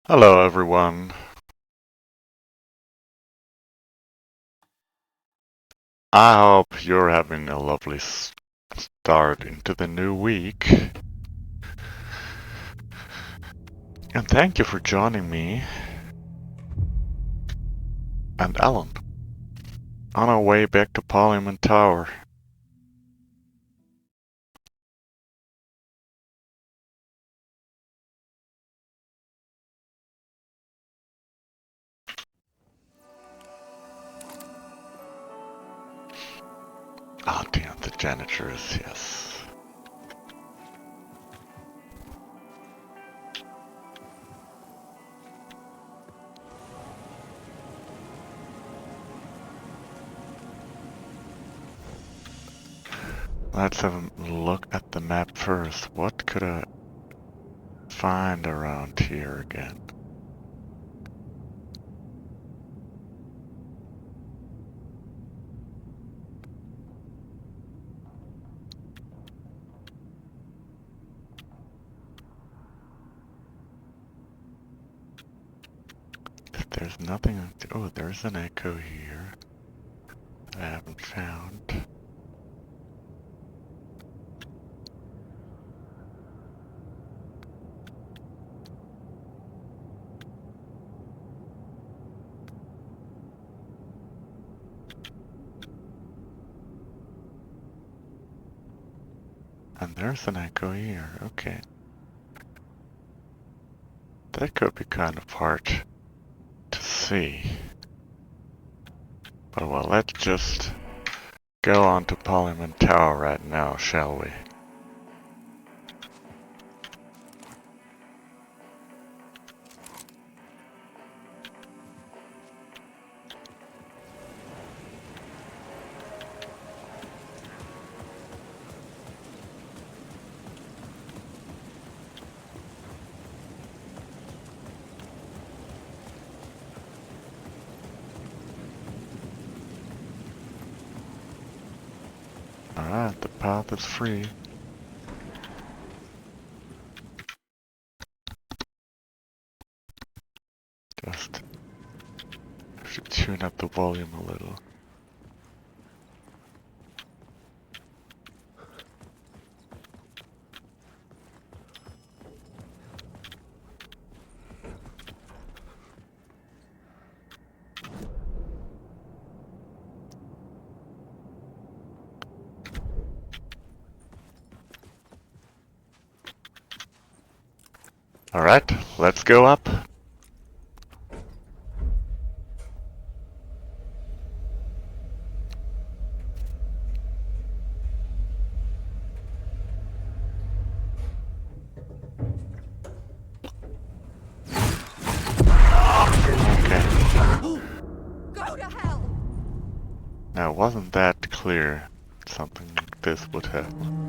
Hello, everyone. I hope you're having a lovely start into the new week. And thank you for joining me and Alan on our way back to Parliament Tower. Oh, damn, the janitors, yes. Let's have a look at the map first. What could I find around here again? There's nothing. Oh, there's an echo here that I haven't found. And there's an echo here. Okay. That could be kind of hard to see. But well, let's just go on to Parliament Tower right now, shall we? Alright, the path is free. Just have to tune up the volume a little. Alright, let's go up. Okay. Go to hell! Now, wasn't that clear? Something like this would happen.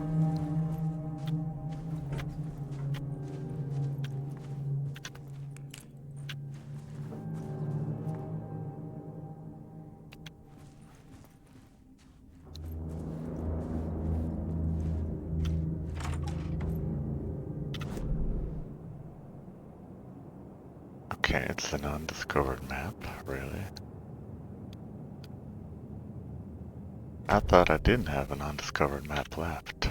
Okay, it's an undiscovered map, really. I thought I didn't have an undiscovered map left.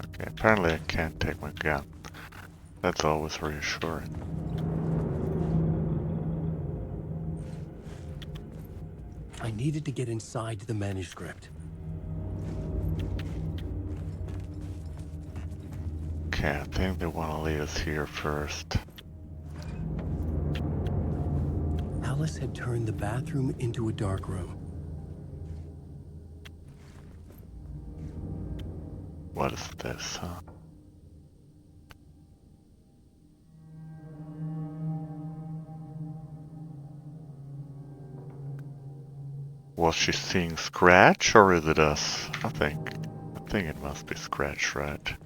Okay, apparently I can't take my gun. That's always reassuring. I needed to get inside the manuscript. Okay, I think they want to lead us here first. Alice had turned the bathroom into a dark room. What is this, huh? Was she seeing Scratch, or is it us? I think it must be Scratch, right?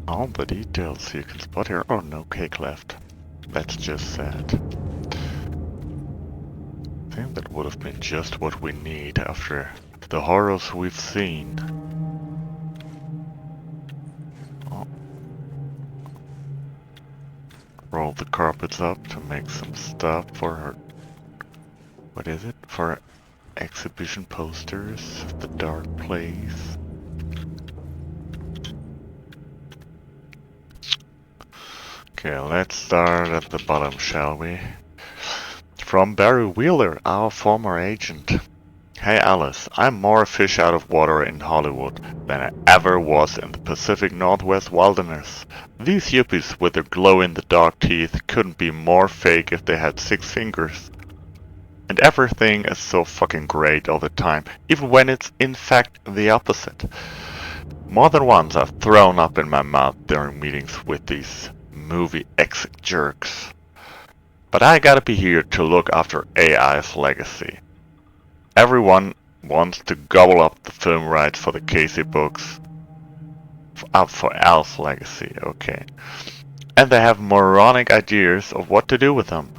All the details you can spot here. Oh, no cake left. That's just sad. I think that would have been just what we need after the horrors we've seen. Oh. Roll the carpets up to make some stuff for her. What is it? For exhibition posters of the dark place. Okay, let's start at the bottom, shall we? From Barry Wheeler, our former agent. Hey Alice, I'm more a fish out of water in Hollywood than I ever was in the Pacific Northwest wilderness. These yuppies with their glow-in-the-dark teeth couldn't be more fake if they had 6 fingers. And everything is so fucking great all the time, even when it's in fact the opposite. More than once I've thrown up in my mouth during meetings with these movie exec jerks. But I gotta be here to look after AI's legacy. Everyone wants to gobble up the film rights for the Casey books. For Al's legacy, okay. And they have moronic ideas of what to do with them.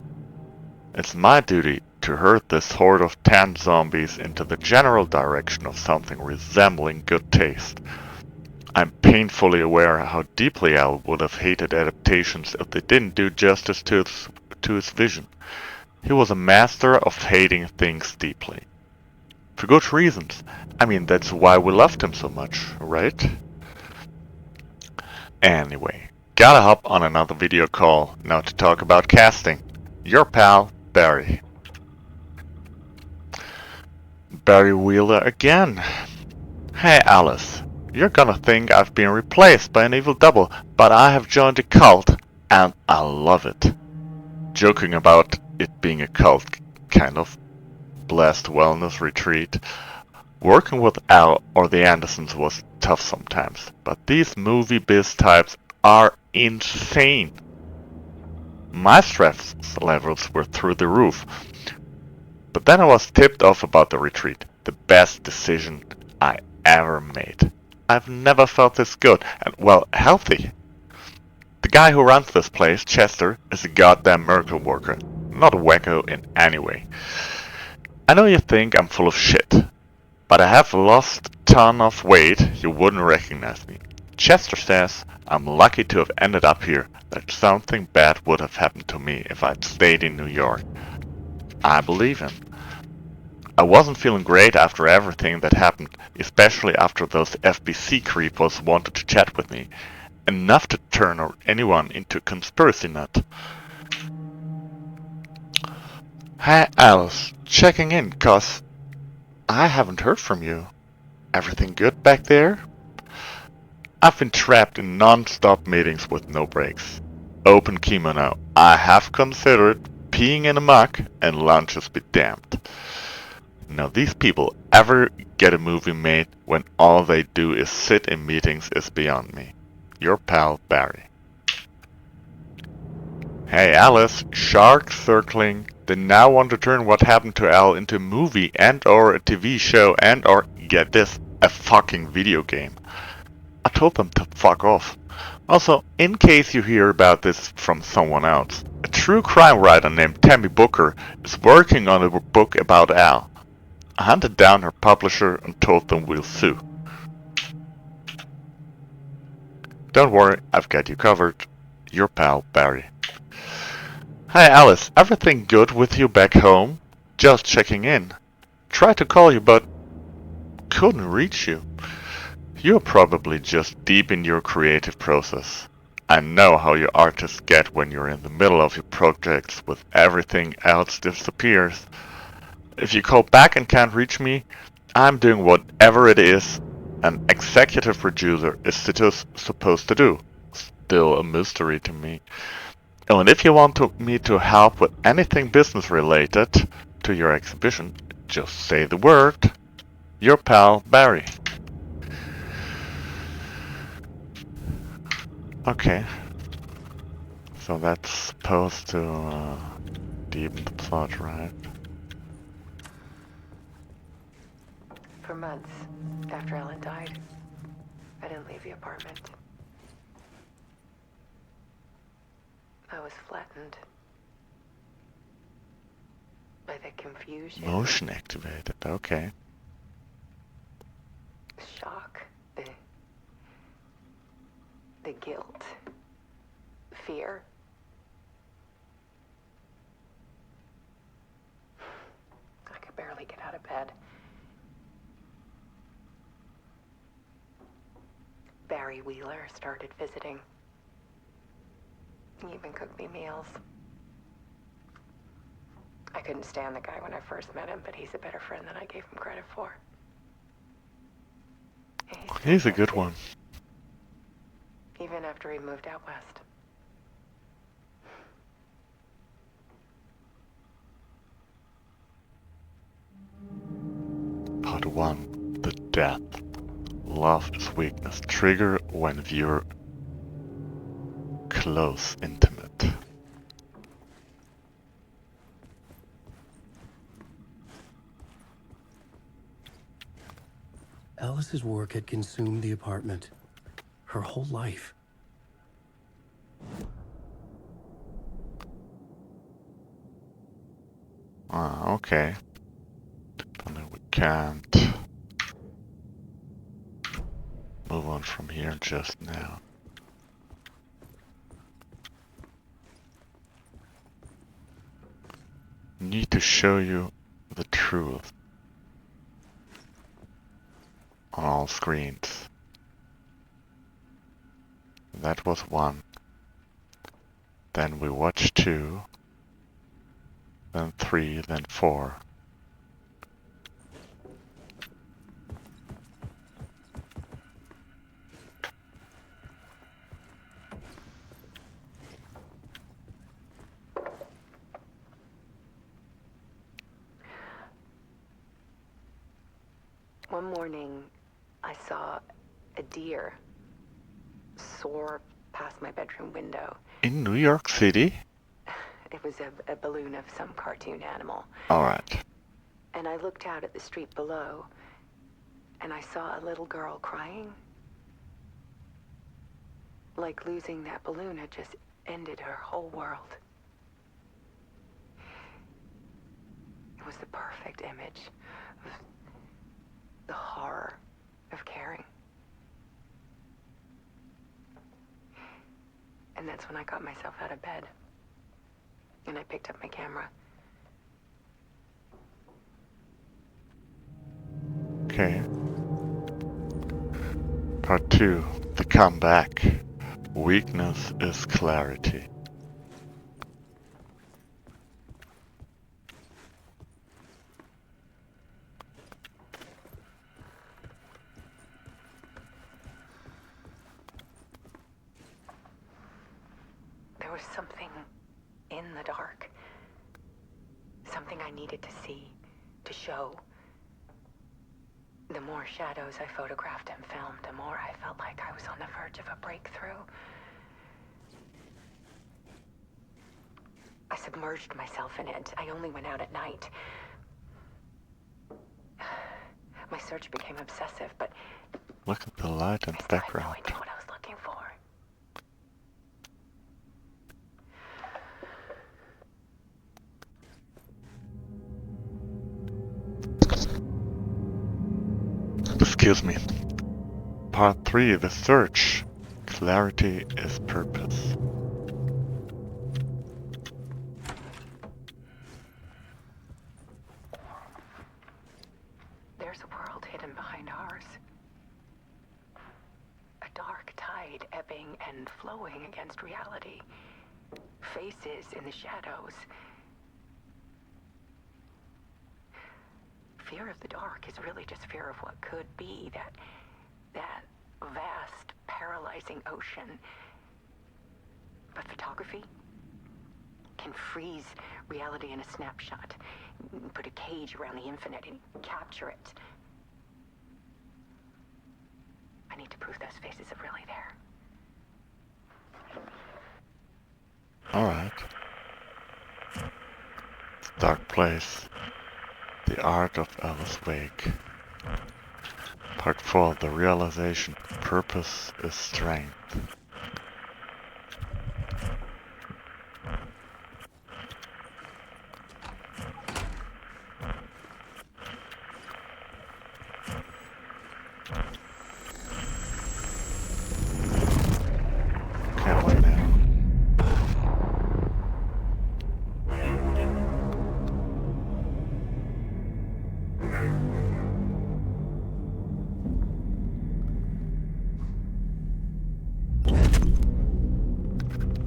It's my duty to herd this horde of 10 zombies into the general direction of something resembling good taste. I'm painfully aware how deeply Al would have hated adaptations if they didn't do justice to his vision. He was a master of hating things deeply. For good reasons. I mean, that's why we loved him so much, right? Anyway, gotta hop on another video call now to talk about casting. Your pal, Barry. Barry Wheeler again. Hey Alice, you're gonna think I've been replaced by an evil double, but I have joined a cult, and I love it. Joking about it being a cult, kind of blessed wellness retreat. Working with Al or the Andersons was tough sometimes, but these movie biz types are insane. My stress levels were through the roof, but then I was tipped off about the retreat. The best decision I ever made. I've never felt this good and, well, healthy. The guy who runs this place, Chester, is a goddamn miracle worker, not a wacko in any way. I know you think I'm full of shit, but I have lost a ton of weight. You wouldn't recognize me. Chester says I'm lucky to have ended up here, that something bad would have happened to me if I'd stayed in New York. I believe him. I wasn't feeling great after everything that happened, especially after those FBC creepos wanted to chat with me. Enough to turn anyone into a conspiracy nut. Hey Alice, checking in, cause I haven't heard from you. Everything good back there? I've been trapped in non-stop meetings with no breaks. Open chemo now. I have considered peeing in a mug and lunches be damned. Now these people ever get a movie made when all they do is sit in meetings is beyond me. Your pal, Barry. Hey Alice, sharks circling. They now want to turn what happened to Al into a movie and or a TV show and or, get this, a fucking video game. I told them to fuck off. Also, in case you hear about this from someone else, a true crime writer named Tammy Booker is working on a book about Al. I hunted down her publisher and told them we'll sue. Don't worry, I've got you covered. Your pal, Barry. Hi Alice, everything good with you back home? Just checking in. Tried to call you but couldn't reach you. You're probably just deep in your creative process. I know how you artists get when you're in the middle of your projects with everything else disappears. If you call back and can't reach me, I'm doing whatever it is an executive producer is supposed to do. Still a mystery to me. Oh, and if you want me to help with anything business related to your exhibition, just say the word. Your pal, Barry. Okay. So that's supposed to deepen the plot, right? For months after Ellen died, I didn't leave the apartment. I was flattened by the confusion, Motion activated, okay. shock, the guilt, fear. I could barely get out of bed. Barry Wheeler started visiting. He even cooked me meals. I couldn't stand the guy when I first met him, but he's a better friend than I gave him credit for. He's a good one. Even after he moved out west. Part 1. The Death. Love is weakness. Trigger when viewer close, intimate. Alice's work had consumed the apartment. Her whole life. Ah, okay. Only we can't move on from here just now. Need to show you the truth on all screens. That was 1. Then we watched 2. Then 3, then 4. One morning, I saw a deer soar past my bedroom window. In New York City? It was a balloon of some cartoon animal. Alright. And I looked out at the street below, and I saw a little girl crying. Like losing that balloon had just ended her whole world. It was the perfect image of the horror of caring. And that's when I got myself out of bed. And I picked up my camera. Okay. Part 2. The comeback. Weakness is clarity. There was something in the dark. Something I needed to see, to show. The more shadows I photographed and filmed, the more I felt like I was on the verge of a breakthrough. I submerged myself in it. I only went out at night. My search became obsessive, but Look at the light in I the still had no background. idea what I was looking for. Excuse me. Part 3. The search. Clarity is purpose. There's a world hidden behind ours. A dark tide ebbing and flowing against reality. Faces in the shadows. Fear of the dark is really just fear of what could be, that vast, paralyzing ocean. But photography can freeze reality in a snapshot, put a cage around the infinite and capture it. I need to prove those faces are really there. Alright. Dark Place. The Art of Alice Wake. Part 4. The realization. Purpose is strength.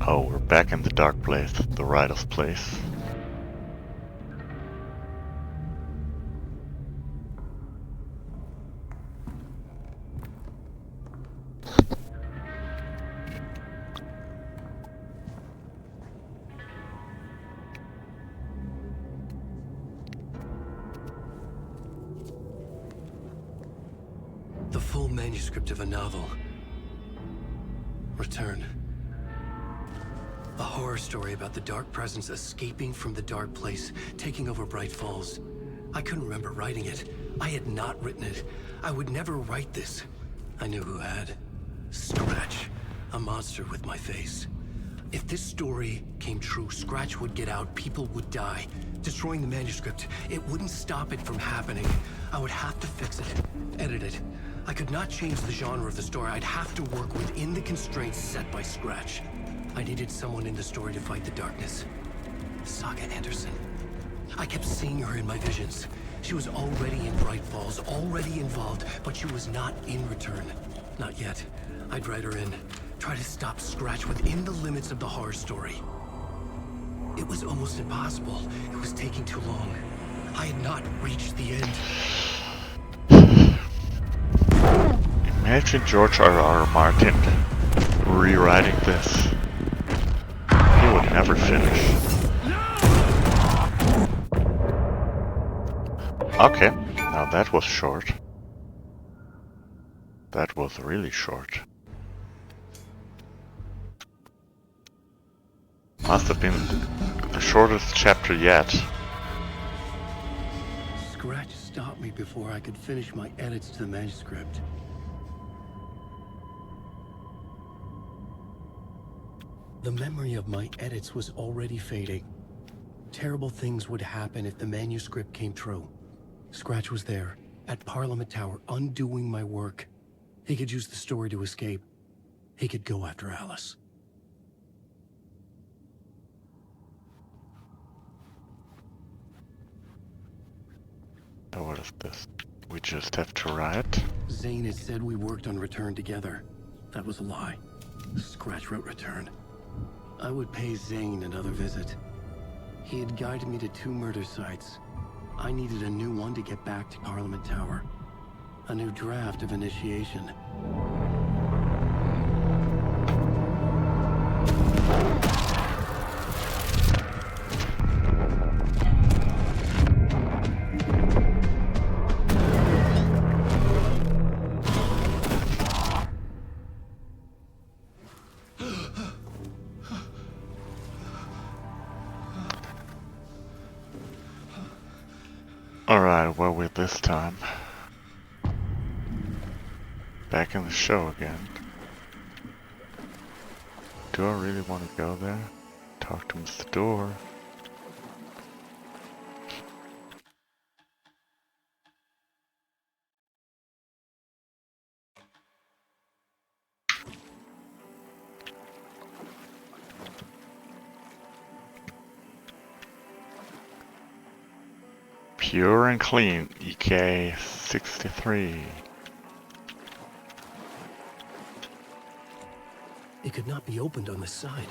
Oh, we're back in the dark place, the writer's place. The full manuscript of a novel. Return. A horror story about the dark presence escaping from the dark place, taking over Bright Falls. I couldn't remember writing it. I had not written it. I would never write this. I knew who had. Scratch. A monster with my face. If this story came true, Scratch would get out, people would die. Destroying the manuscript, it wouldn't stop it from happening. I would have to fix it, edit it. I could not change the genre of the story. I'd have to work within the constraints set by Scratch. I needed someone in the story to fight the darkness. Saga Anderson. I kept seeing her in my visions. She was already in Bright Falls, already involved, but she was not in Return. Not yet. I'd write her in. Try to stop Scratch within the limits of the horror story. It was almost impossible. It was taking too long. I had not reached the end. Imagine George R.R. Martin rewriting this. He would never finish. Okay, now that was short. That was really short. Must have been the shortest chapter yet. Scratch stopped me before I could finish my edits to the manuscript. The memory of my edits was already fading. Terrible things would happen if the manuscript came true. Scratch was there, at Parliament Tower, undoing my work. He could use the story to escape. He could go after Alice. So what is this? We just have to write? Zane had said we worked on Return together. That was a lie. Scratch wrote Return. I would pay Zane another visit. He had guided me to 2 murder sites. I needed a new one to get back to Parliament Tower. A new draft of initiation. Alright, where we this time? Back in the show again. Do I really want to go there? Talk to Mr. Door. Pure and clean, EK63. It could not be opened on the side.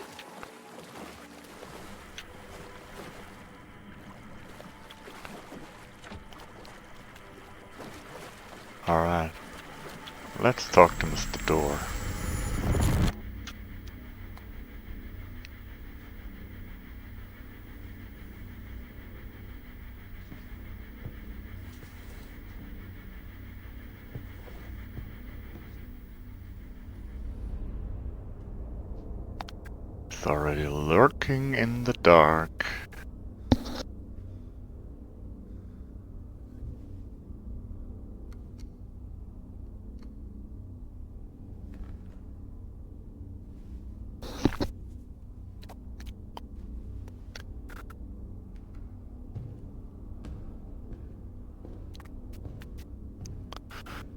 Alright. Let's talk to Mr. Door. It's already lurking in the dark.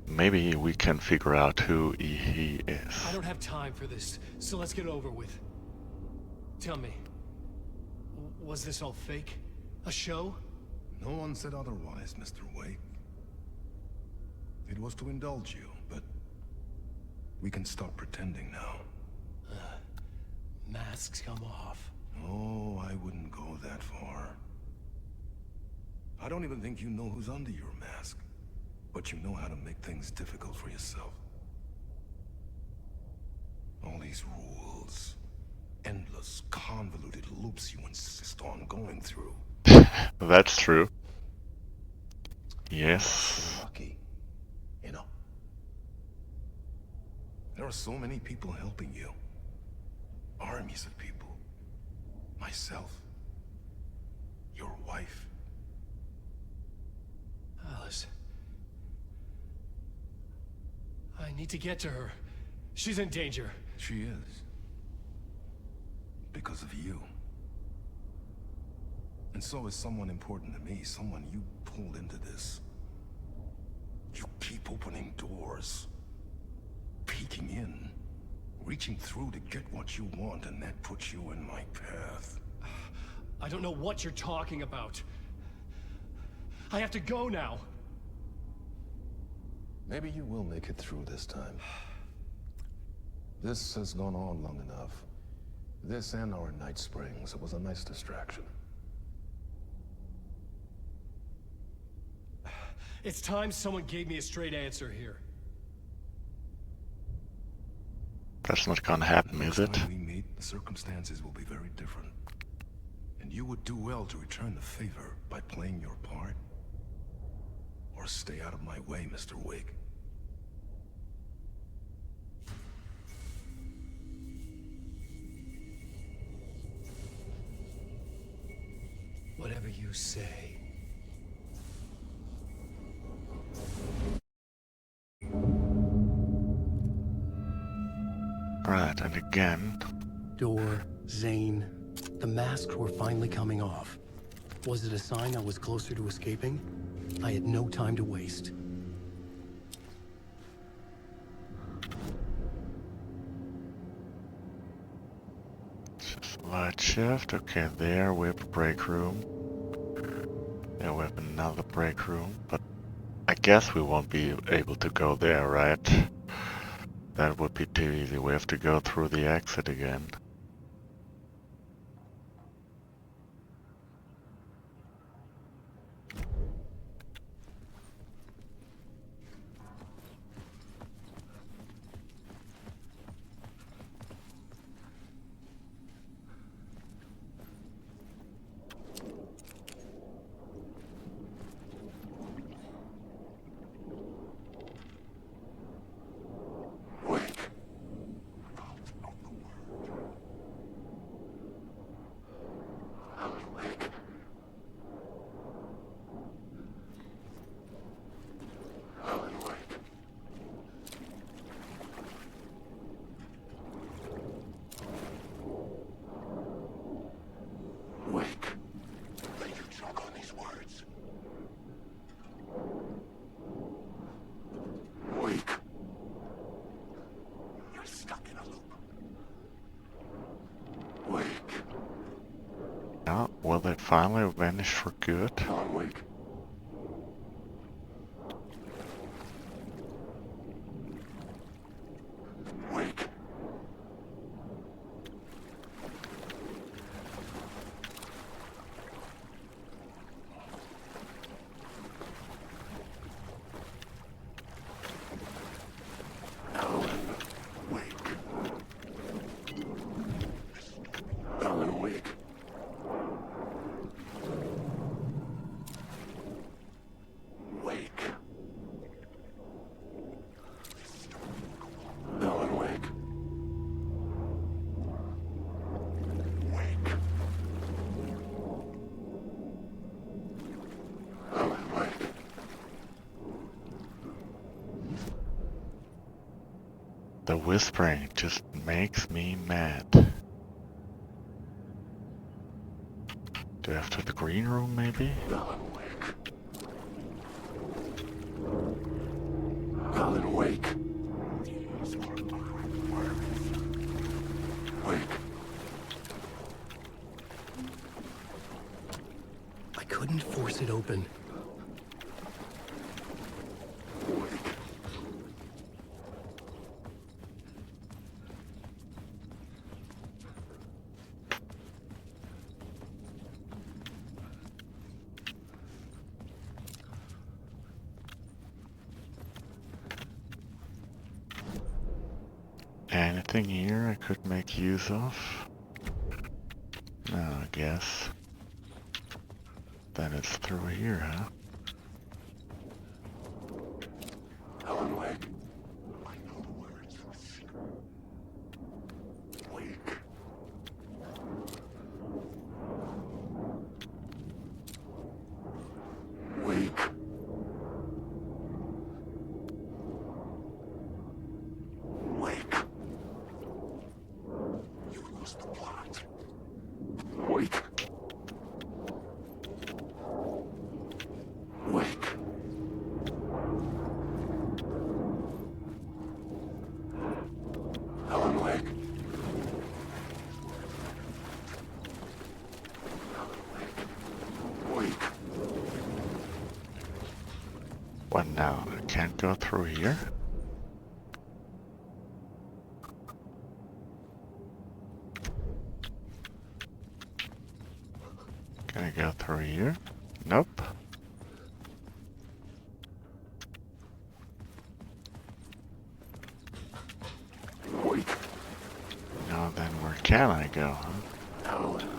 Maybe we can figure out who he is. I don't have time for this, so let's get it over with. Tell me, was this all fake? A show? No one said otherwise, Mr. Wake. It was to indulge you, but we can stop pretending now. masks come off. Oh, I wouldn't go that far. I don't even think you know who's under your mask. But you know how to make things difficult for yourself. All these rules. Endless, convoluted loops you insist on going through. That's true. Yes. You're lucky. You know? There are so many people helping you. Armies of people. Myself. Your wife. Alice. I need to get to her. She's in danger. She is. Because of you. And so is someone important to me, someone you pulled into this. You keep opening doors. Peeking in. Reaching through to get what you want, and that puts you in my path. I don't know what you're talking about. I have to go now. Maybe you will make it through this time. This has gone on long enough. This and our Night Springs, it was a nice distraction. It's time someone gave me a straight answer here. That's not gonna happen, is it? Next time we meet, the circumstances will be very different. And you would do well to return the favor by playing your part. Or stay out of my way, Mr. Wake. Whatever you say. Right, and again. Door, Zane, the masks were finally coming off. Was it a sign I was closer to escaping? I had no time to waste. Light shift, okay, there we have a break room. There we have another break room, but I guess we won't be able to go there, right? That would be too easy, we have to go through the exit again. Now, will they finally vanish for good? Wake. Wake. Alan, wake. Alan, wake. Wake. Alan, wake. Wake. Alan, wake. The whispering just makes me mad. Do I have to the green room, maybe? Alan, wake. Alan, wake. Wake. I couldn't force it open. Anything here I could make use of? No, I guess. Then it's through here, huh? Alan Wake. I know the words. Wake. Wake. Wake. You lost the plot. Wake. Wake. Alan Wake. Wake. What now? I can't go through here? Can I go through here? Nope. Wake. Now then, where can I go, huh? Alan.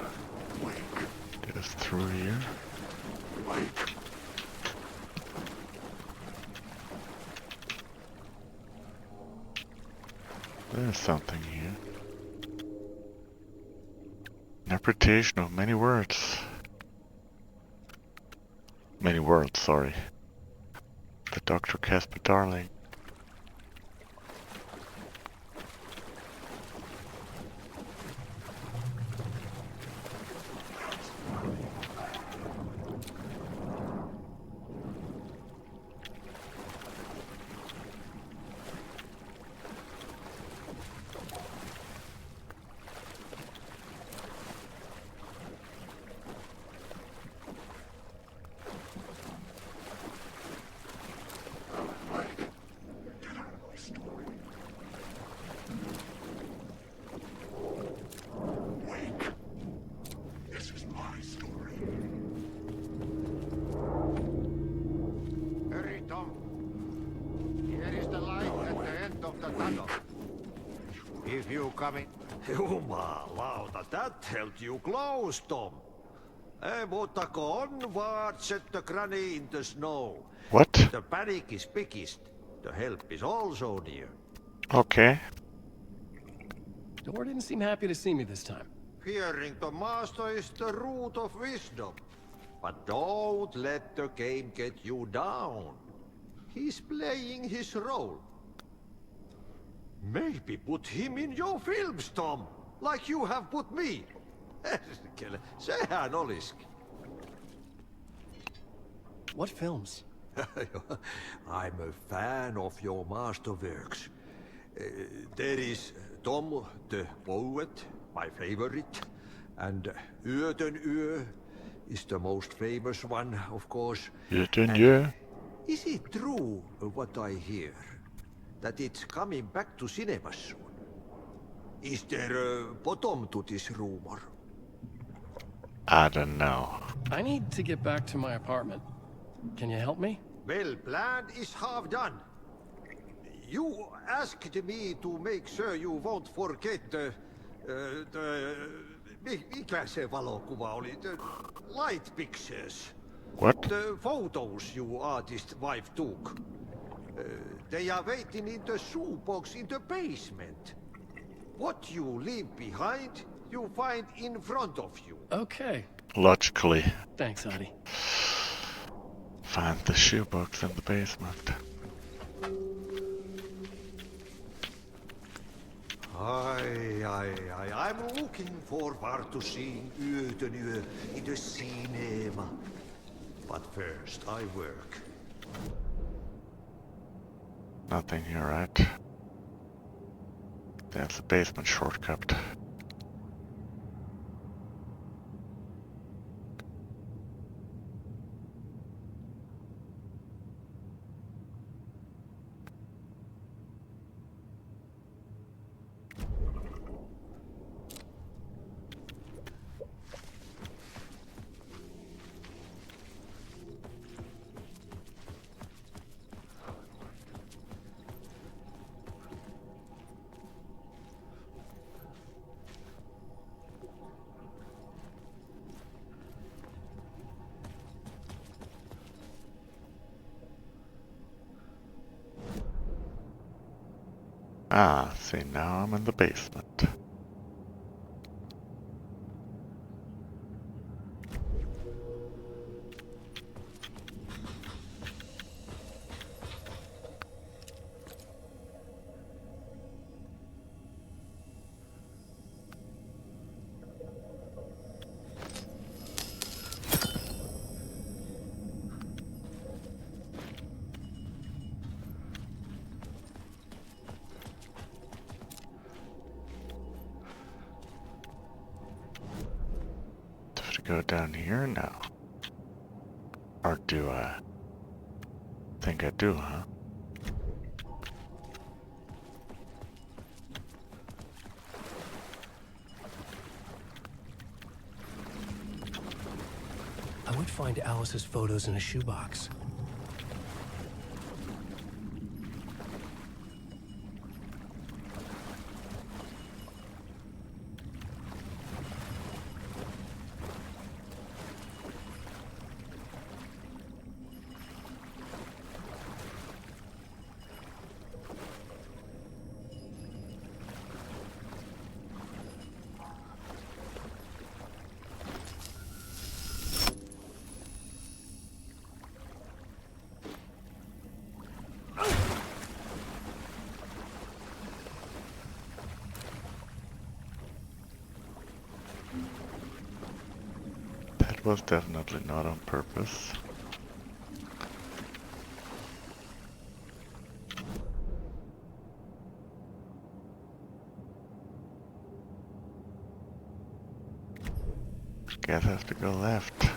Wake. Just through here? Wake. There's something here. Interpretation of many words. Many words, sorry. The Dr. Casper Darling. Wake. This is my story. Hurry, Tom. Here is the light at the end of the tunnel. If you come in... Jumalauta, that held you close, Tom. Mutta on vaart, set the granny in the snow. What? The panic is biggest. The help is also near. Okay. Door didn't seem happy to see me this time. Fearing the master is the root of wisdom. But don't let the game get you down. He's playing his role. Maybe put him in your films, Tom. Like you have put me. Sehän olisikin. What films? I'm a fan of your masterworks. There is Tom the Poet, my favorite, and Yöten Yö is the most famous one, of course. Yöten And Yö? Is it true what I hear? That it's coming back to cinemas soon? Is there a bottom to this rumor? I don't know. I need to get back to my apartment. Can you help me? Well, plan is half done. You asked me to make sure you won't forget mikä se valokuva oli? The light pictures. What? The photos your artist wife took. They are waiting in the shoebox in the basement. What you leave behind, you find in front of you. Okay. Logically. Thanks, Adi. Find the shoebox in the basement. I'm looking forward to seeing Yöten Yö in the cinema. But first, I work. Nothing here, right? That's a basement shortcut. Ah, see, now I'm in the basement. Do I have to go down here now? Or do I? Think I do, huh? I would find Alice's photos in a shoebox. That was definitely not on purpose. Guess I have to go left. Huh?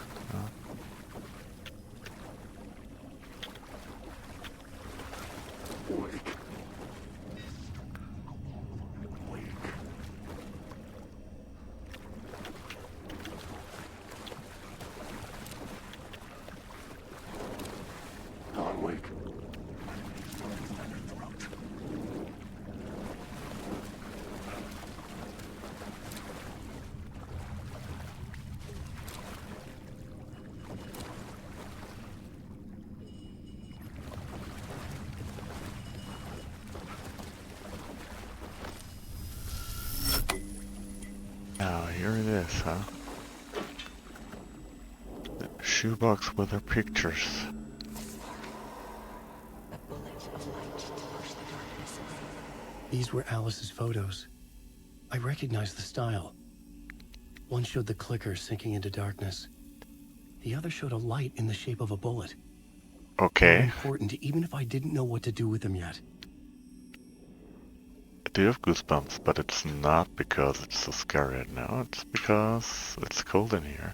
Now here it is, huh? The shoebox with her pictures. A bullet of light to push the darkness away. These were Alice's photos. I recognized the style. One showed the clicker sinking into darkness. The other showed a light in the shape of a bullet. They were Okay. important even if I didn't know what to do with them yet. I do have goosebumps, but it's not because it's so scary right now, it's because it's cold in here.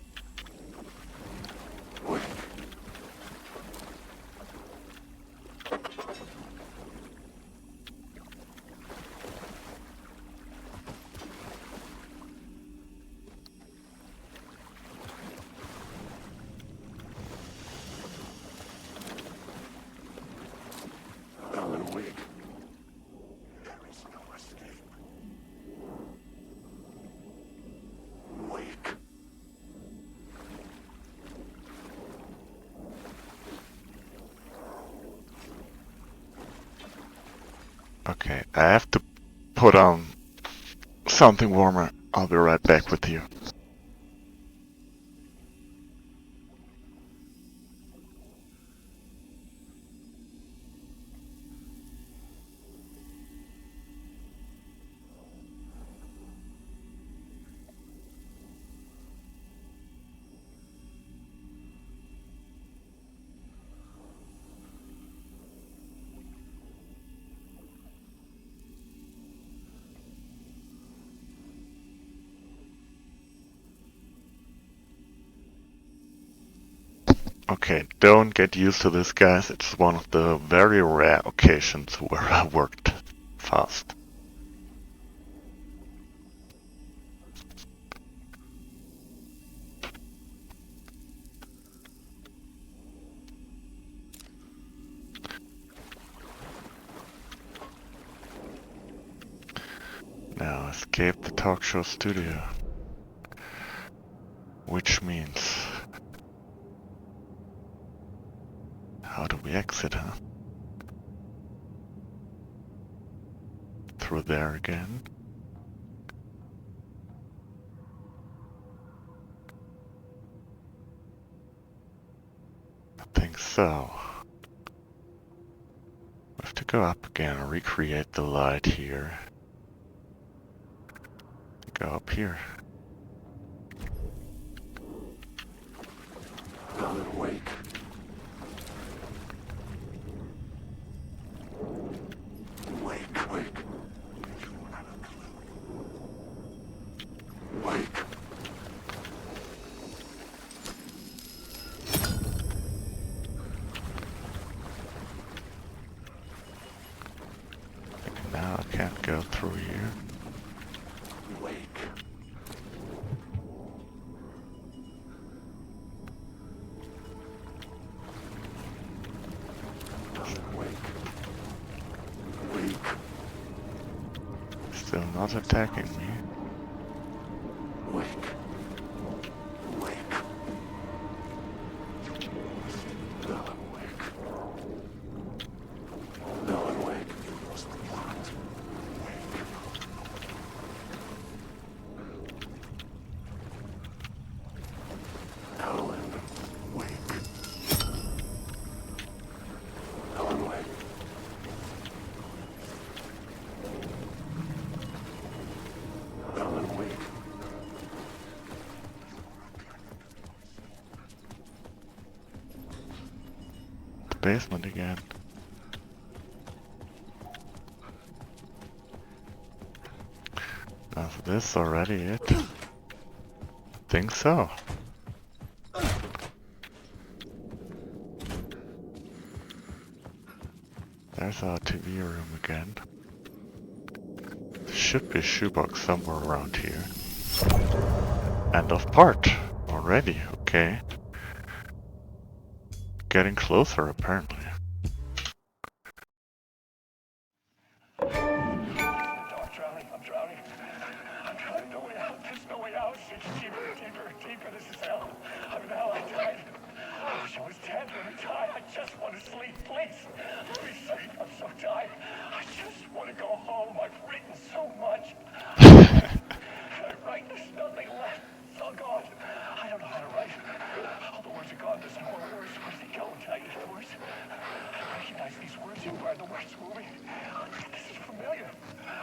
Alan Wake. There is no escape. Wake. Okay, I have to put on something warmer. I'll be right back with you. Okay, don't get used to this, guys. It's one of the very rare occasions where I worked fast. Now escape the talk show studio. Which means... How do we exit, huh? through there again. I think so. We have to go up again and recreate the light here. Go up here. Alan, wake. Wake, wake. Wake. Now I can't go through here. Wake. Alan, wake. Wake. Still not attacking me. Wake. Wake. Alan, wake. Alan, wake. You lost the plot. Wake. Alan, wake. Alan, wake. Alan, wake. The basement again. Is this already it? Think so. There's our TV room again. There should be a shoebox somewhere around here. End of part. Already, okay. Getting closer, apparently. I'm drowning. I'm drowning. No way out. There's no way out. It's deeper, deeper, deeper. This is hell. I'm in hell. I died. I wish I was dead. Let me die. I just want to sleep, please. Let me sleep. I'm so tired. I just want to go home. I've written so much. I write. There's nothing left. It's all gone. I don't know how to write. All the words are gone. There's no more words. Where do they go? Did I eat the words? I recognize these words. Who are the words moving? This is familiar.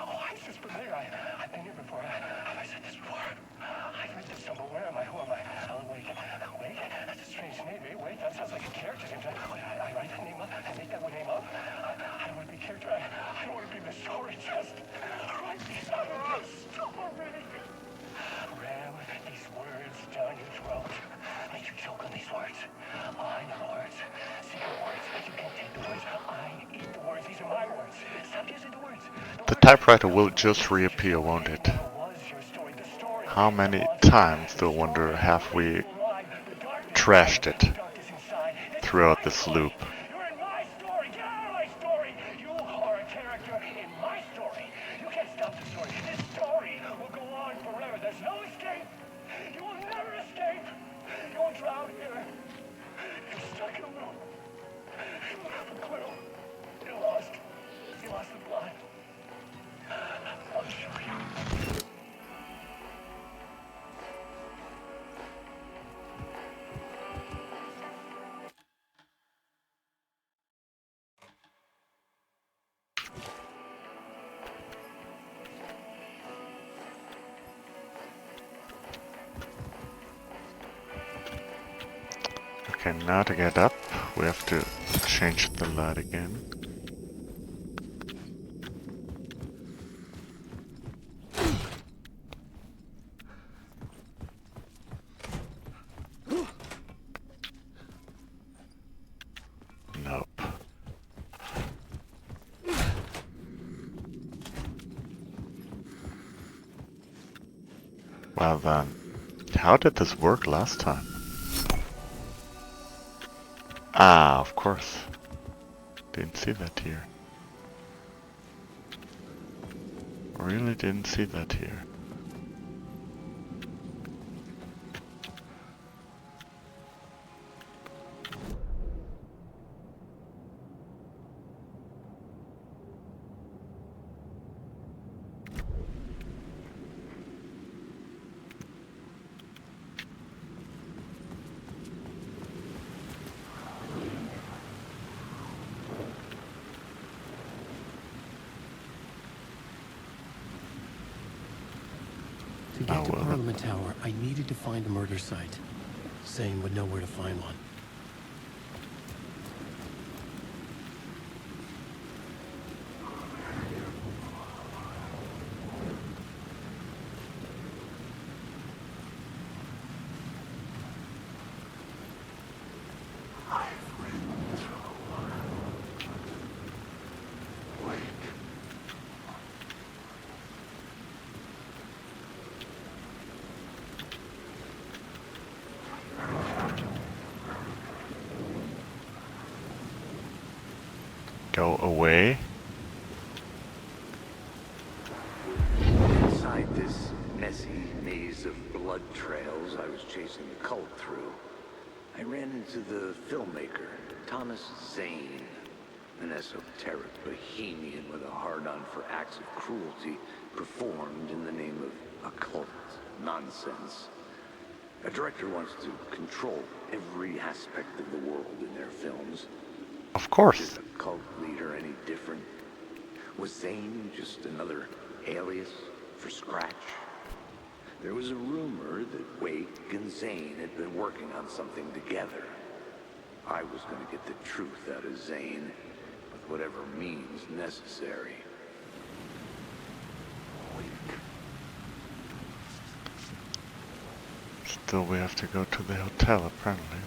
Oh, why is this familiar? I've been here before. Have I said this before? I've read this somewhere. Where am I? Who am I? Alan Wake. Wake? That's a strange name. Wake? That sounds like a character name. I write that name up. I make that name up. I don't want to be a character. I don't want to be the story. Just write these out of the story. Ram these words down your throat. Make you choke on these words. I know the words. Secret words. You can't take the words. I eat the words. These are my words. Stop using the words. The typewriter will just reappear, won't it? How many times, do I wonder, have we trashed it throughout this loop? You're in my story. Get out of my story. You are a character in my story. You can't stop the story. This story will go on forever. There's no escape. You will never escape. You will drown here. You're stuck in a room. You don't have a clue. You're lost. You lost the plot. I'll show you. Okay, now to get up, we have to change the light again. Nope. Well then, how did this work last time? Ah, of course. Didn't see that here. Really didn't see that here. To Oh, get to well. Parliament Tower, I needed to find a murder site. Zane would know where to find one. Go away. Inside this messy maze of blood trails I was chasing the cult through, I ran into the filmmaker, Thomas Zane, an esoteric bohemian with a hard-on for acts of cruelty performed in the name of occult nonsense. A director wants to control every aspect of the world in their films. Of course. Is a cult leader any different? Was Zane just another alias for Scratch? There was a rumor that Wake and Zane had been working on something together. I was going to get the truth out of Zane, with whatever means necessary. Still, we have to go to the hotel, apparently.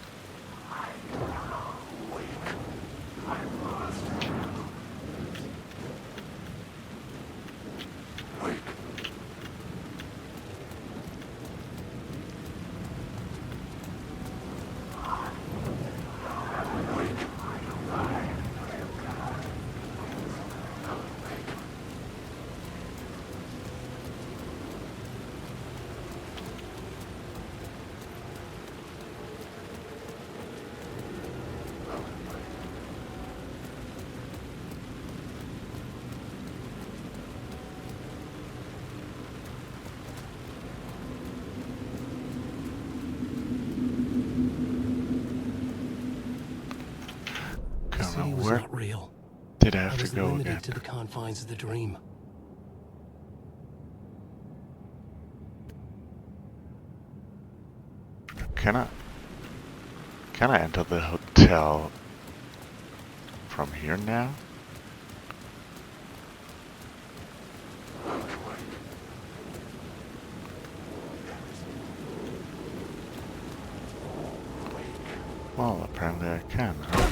The city was Where not real. did I I have was to go limited again? to the confines of the dream. Can I enter the hotel from here now? Well, apparently I can, huh?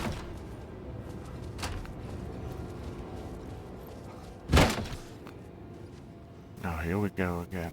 Now here we go again.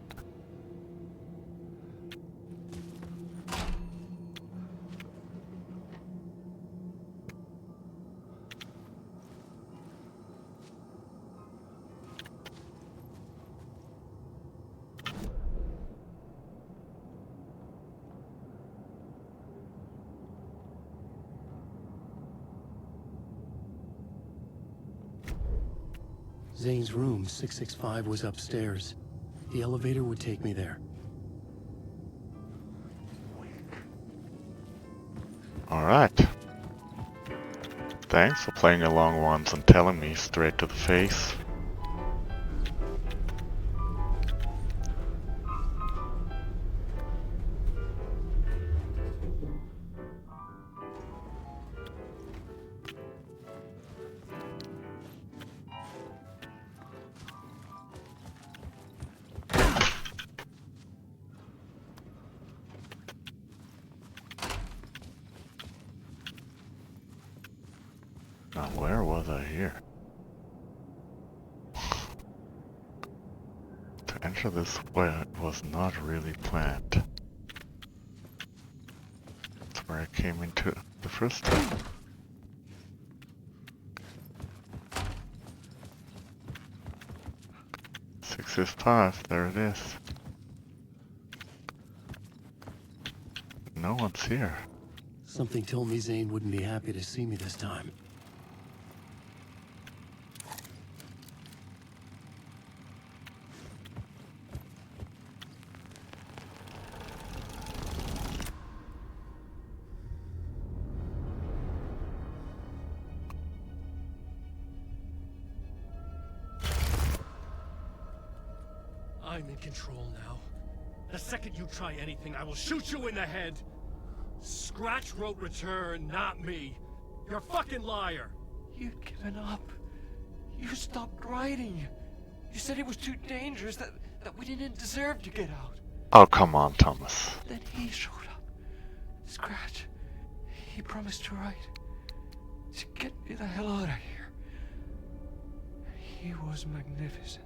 Zane's room, 665, was upstairs. The elevator would take me there. Alright. Thanks for playing along once and telling me straight to the face. Now, where was I here? To enter this way was not really planned. That's where I came into the first time. Six is 5, there it is. No one's here. Something told me Zane wouldn't be happy to see me this time. I'm in control now. The second you try anything, I will shoot you in the head. Scratch wrote return, not me. You're a fucking liar. You'd given up. You stopped writing. You said it was too dangerous, that we didn't deserve to get out. Oh, come on, Thomas. Then he showed up. Scratch. He promised to write. To get me the hell out of here. He was magnificent.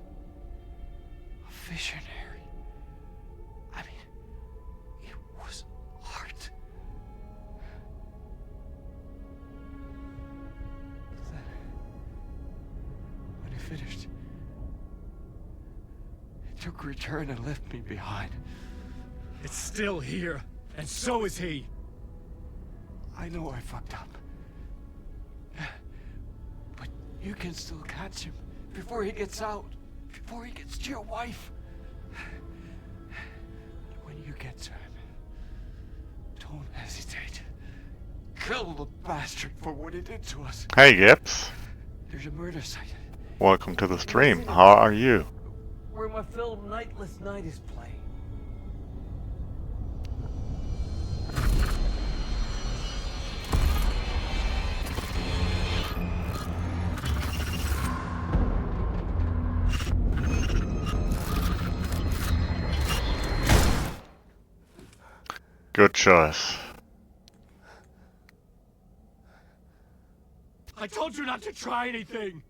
A visionary. I mean, it was art. Then, when he finished, he took return and left me behind. It's still here, and so is he. I know I fucked up. But you can still catch him before he gets out. Before he gets to your wife. When you get to him, don't hesitate. Kill the bastard for what he did to us. Hey, Gibbs. There's a murder site. Welcome to the stream. How are you? Where my film Nightless Night is playing. Good choice. I told you not to try anything.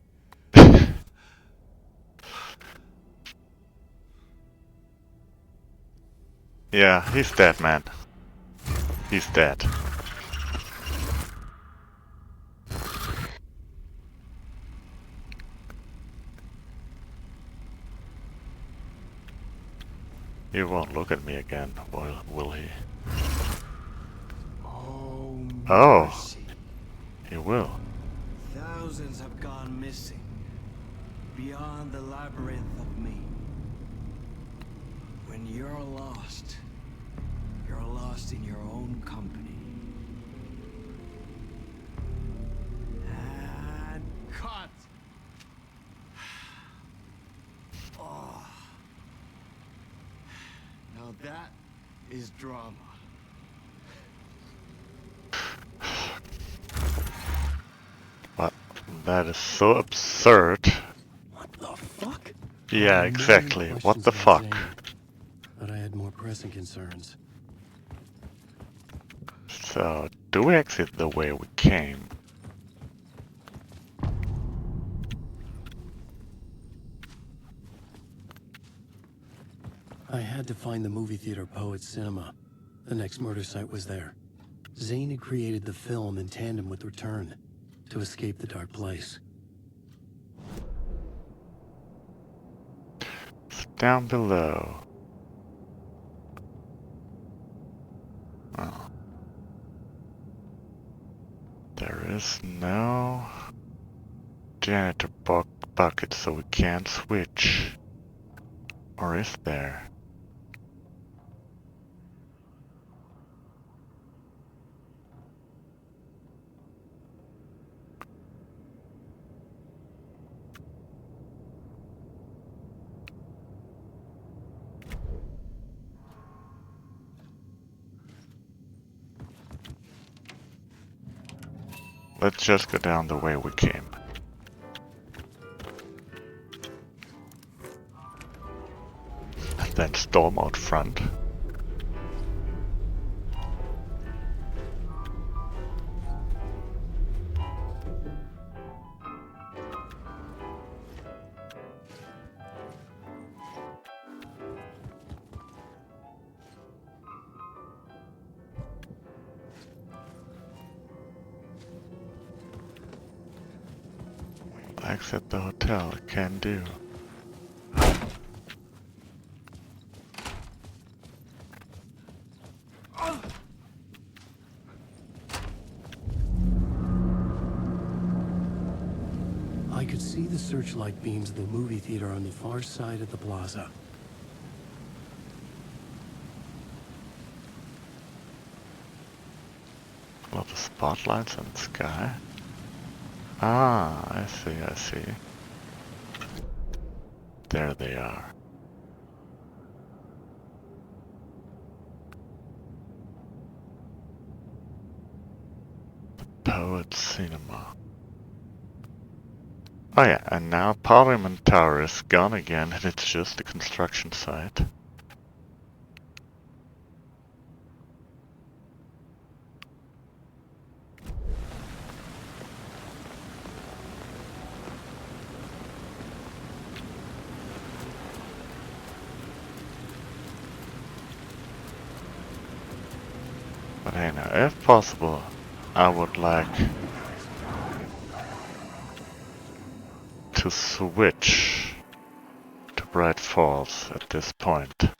Yeah, he's dead, man. He's dead. He won't look at me again, will he? Oh, mercy. he will. Thousands have gone missing. Beyond the labyrinth of me. When you're lost in your own company. And cut! Oh. Now that is drama. What? That is so absurd. What the fuck? Yeah, exactly. What the fuck? But I had more pressing concerns. So, do we exit the way we came? I had to find the movie theater Poet Cinema. The next murder site was there. Zane had created the film in tandem with Return to escape the dark place. It's down below. Oh. There is no janitor bucket, so we can't switch. Or is there? Let's just go down the way we came. And then storm out front. Exit the hotel, can do. I could see the searchlight beams of the movie theater on the far side of the plaza. A lot of spotlights in the sky. Ah, I see, I see. There they are. Poet Cinema. Oh yeah, and now Parliament Tower is gone again and it's just a construction site. But hey now, if possible, I would like to switch to Bright Falls at this point.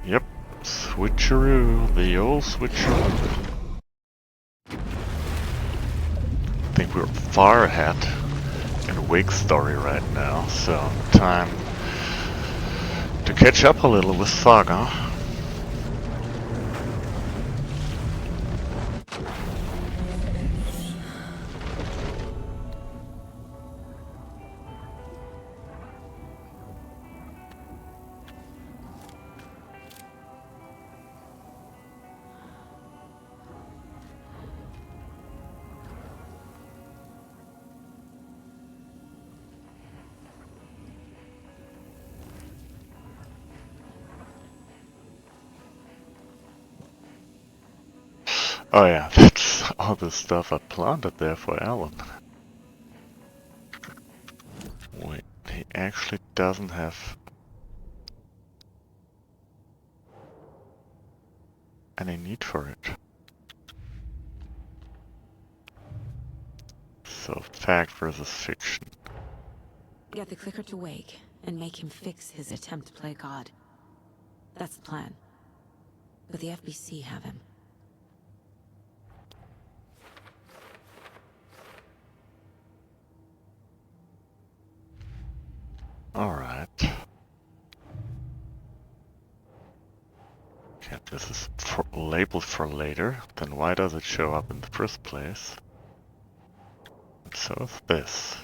Yep, switcheroo, the old switcheroo. I think we're far ahead in Wake's story right now, so time to catch up a little with Saga. Oh yeah, that's all the stuff I planted there for Alan. Wait, he actually doesn't have any need for it. So, fact versus fiction. Get the clicker to Wake, and make him fix his attempt to play God. That's the plan. But the FBC have him. Alright. Okay, this is labeled for later, then why does it show up in the first place? And so is this.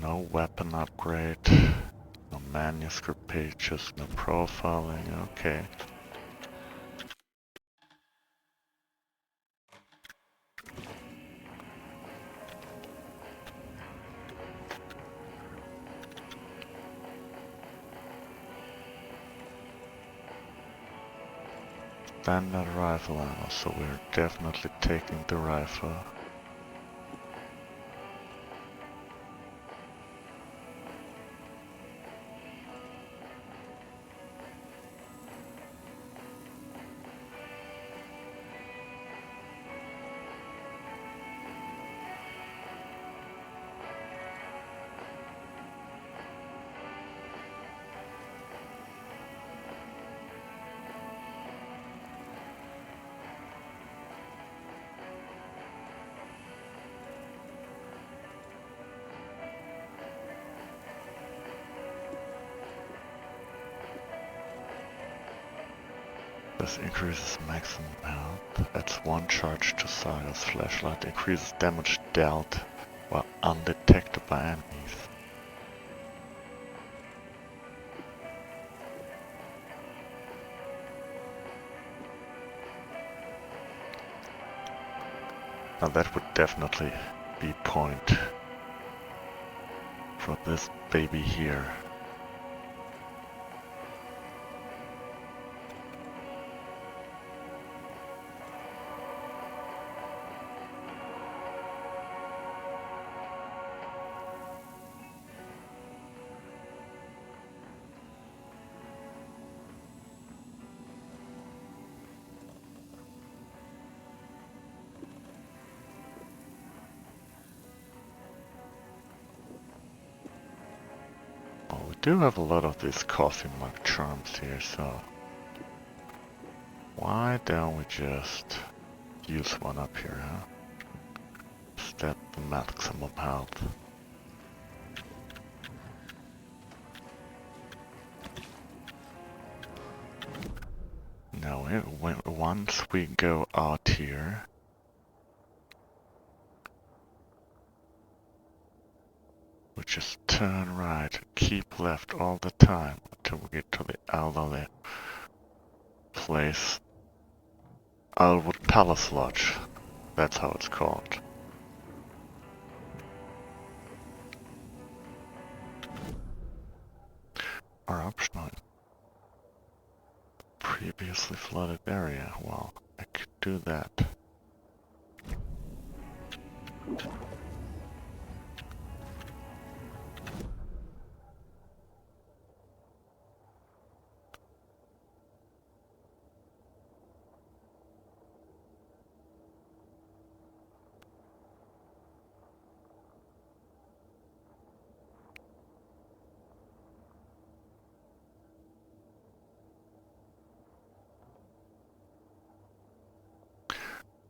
No weapon upgrade, no manuscript pages, no profiling, okay. Standard rifle ammo, so we're definitely taking the rifle. This increases maximum health, adds one charge to Saga's flashlight, increases damage dealt while undetected by enemies. Now that would definitely be point for this baby here. Well, we do have a lot of these coffee mug charms here, so why don't we just use one up here, huh? Instead the maximum health. Now, once we go out here, we just turn right and keep left all the time until we get to the elderly place. Elwood Palace Lodge. That's how it's called. Our optional previously flooded area. Well, I could do that.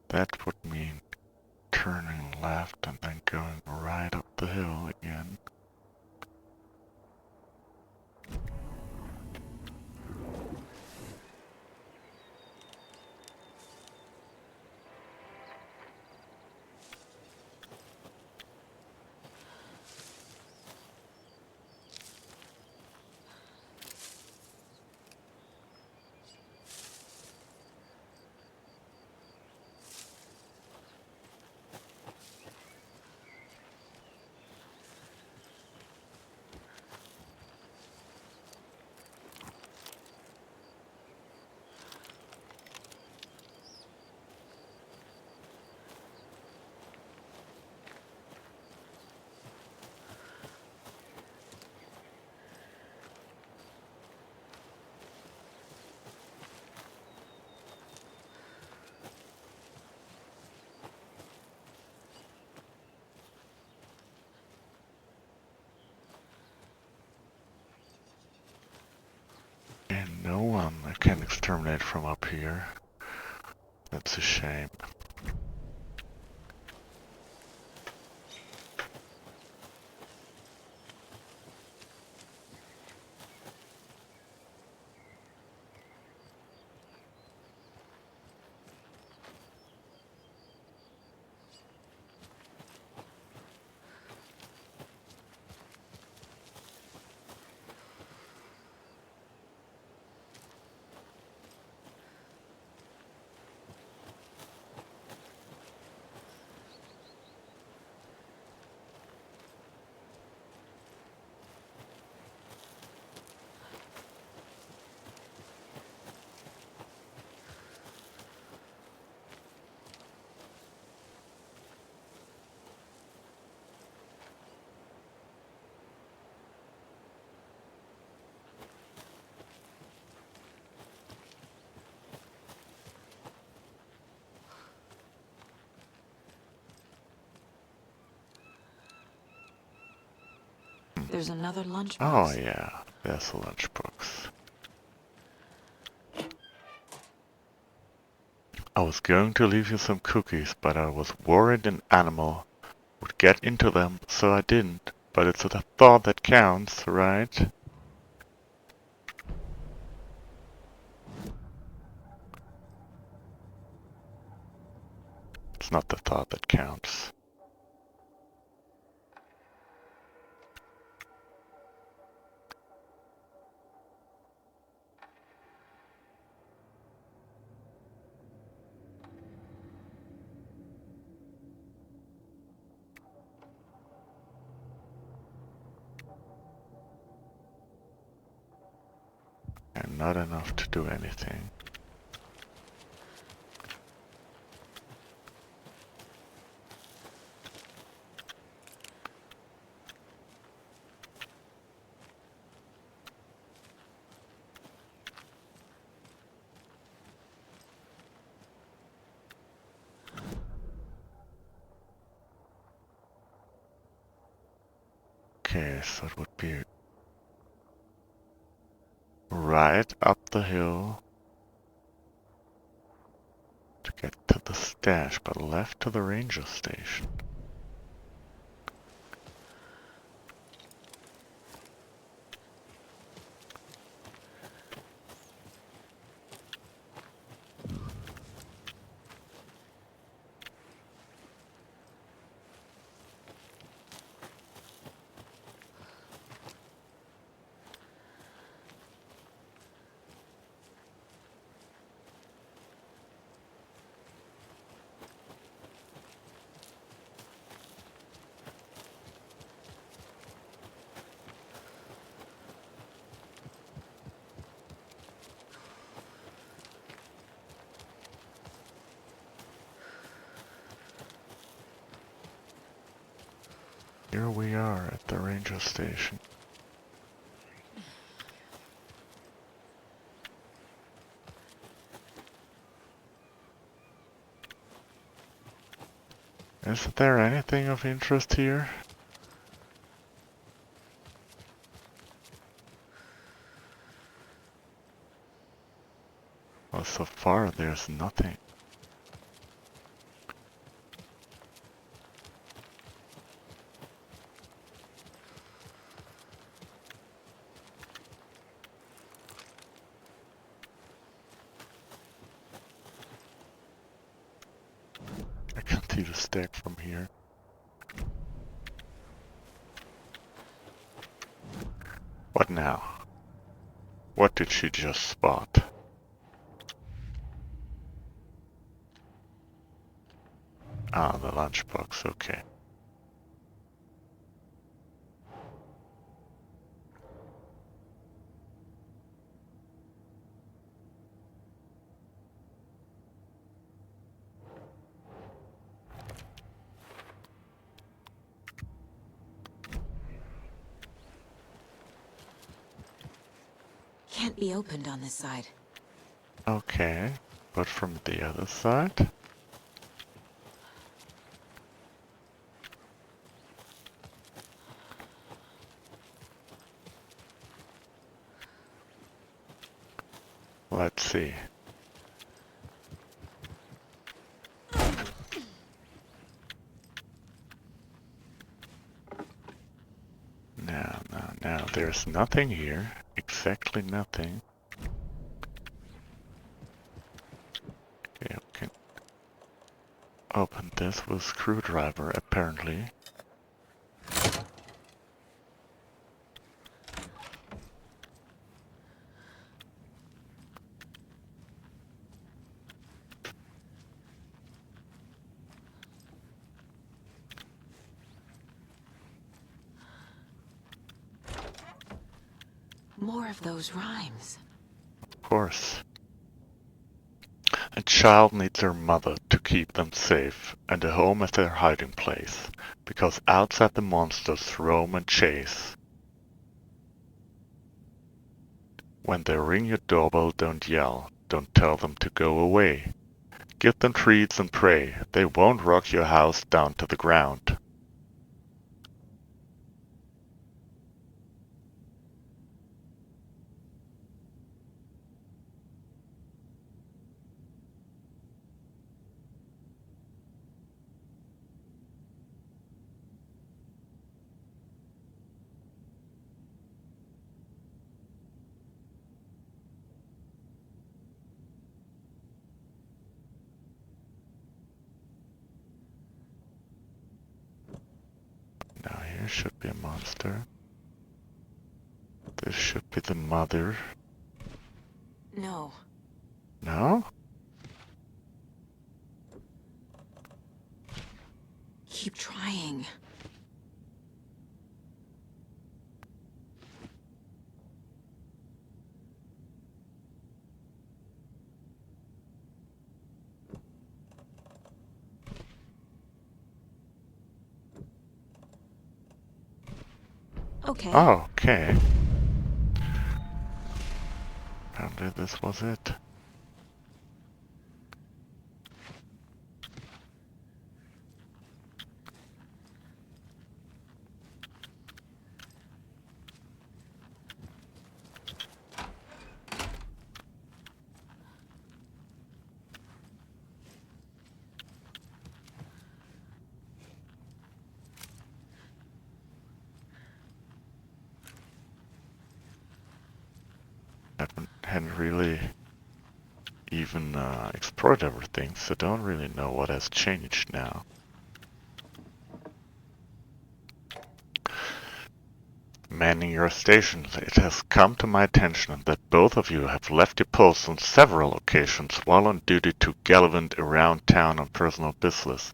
That would mean turning left and then going right up the hill again. And no one can exterminate from up here. That's a shame. There's another lunchbox. Oh yeah, there's a lunchbox. I was going to leave you some cookies, but I was worried an animal would get into them, so I didn't. But it's the thought that counts, right? It's not the thought that counts. And not enough to do anything. Okay, so it would be right up the hill to get to the stash, but left to the ranger station. Here we are at the ranger station. Isn't there anything of interest here? Well, so far there's nothing. I can't see the stack from here. What now? What did she just spot? Ah, the lunchbox, okay. Can't be opened on this side. Okay, but from the other side? Let's see. Now, there's nothing here. Exactly nothing. Okay, we can open this with a screwdriver, apparently. More of those rhymes. Of course. A child needs their mother to keep them safe, and a home is their hiding place, because outside the monsters roam and chase. When they ring your doorbell, don't yell, don't tell them to go away. Give them treats and pray, they won't rock your house down to the ground. Now here should be a monster. This should be the mother. No. No? Keep trying. Okay. Oh, okay. Apparently this was it. hadn't really even explored everything, so don't really know what has changed now. Manning your stations, it has come to my attention that both of you have left your posts on several occasions while on duty to gallivant around town on personal business.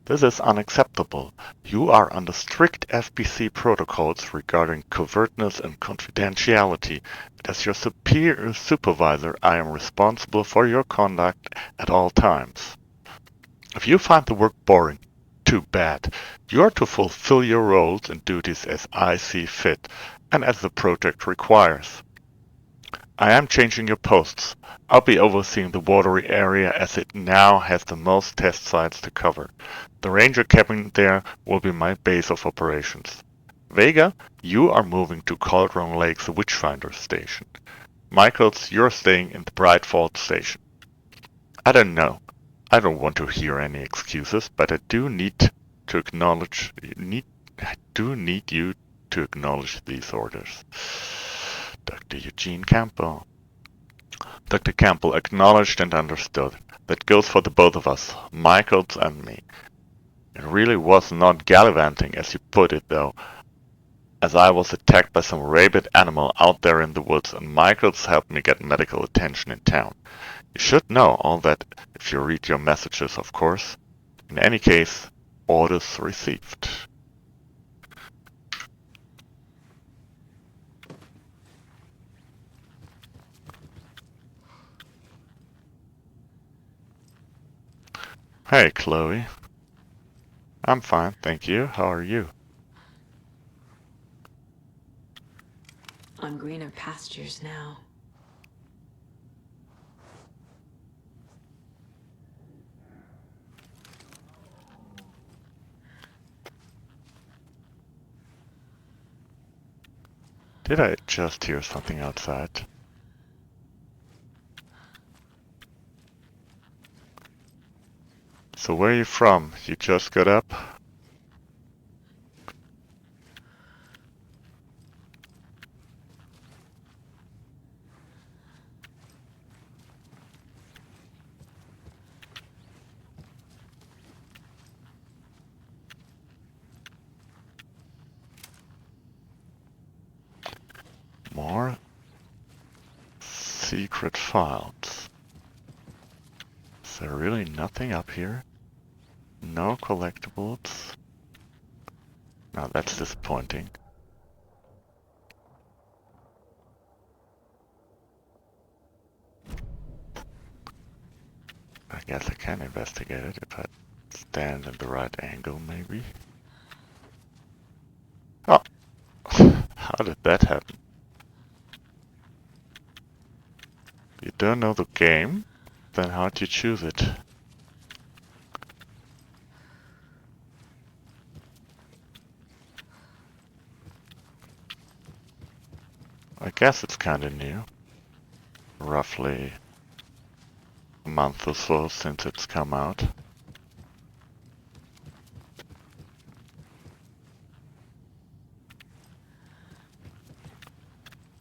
This is unacceptable. You are under strict FBC protocols regarding covertness and confidentiality. As your superior supervisor, I am responsible for your conduct at all times. If you find the work boring, too bad. You are to fulfill your roles and duties as I see fit, and as the project requires. I am changing your posts. I'll be overseeing the watery area as it now has the most test sites to cover. The ranger cabin there will be my base of operations. Vega, you are moving to Cauldron Lake's Witchfinder station. Michaels, you're staying in the Bright Falls station. I don't know. I don't want to hear any excuses, but I do need to acknowledge you to acknowledge these orders. Dr. Eugene Campbell. Dr. Campbell acknowledged and understood. That goes for the both of us, Michaels and me. It really was not gallivanting, as you put it, though, as I was attacked by some rabid animal out there in the woods, and Michaels helped me get medical attention in town. You should know all that if you read your messages, of course. In any case, orders received. Hey, Chloe. I'm fine, thank you. How are you? On greener pastures now. Did I just hear something outside? So where are you from? You just got up? More secret files. Is there really nothing up here? No collectibles? Now that's disappointing. I guess I can investigate it if I stand at the right angle, maybe. Oh! How did that happen? You don't know the game? Then how'd you choose it? I guess it's kinda new. Roughly a month or so since it's come out.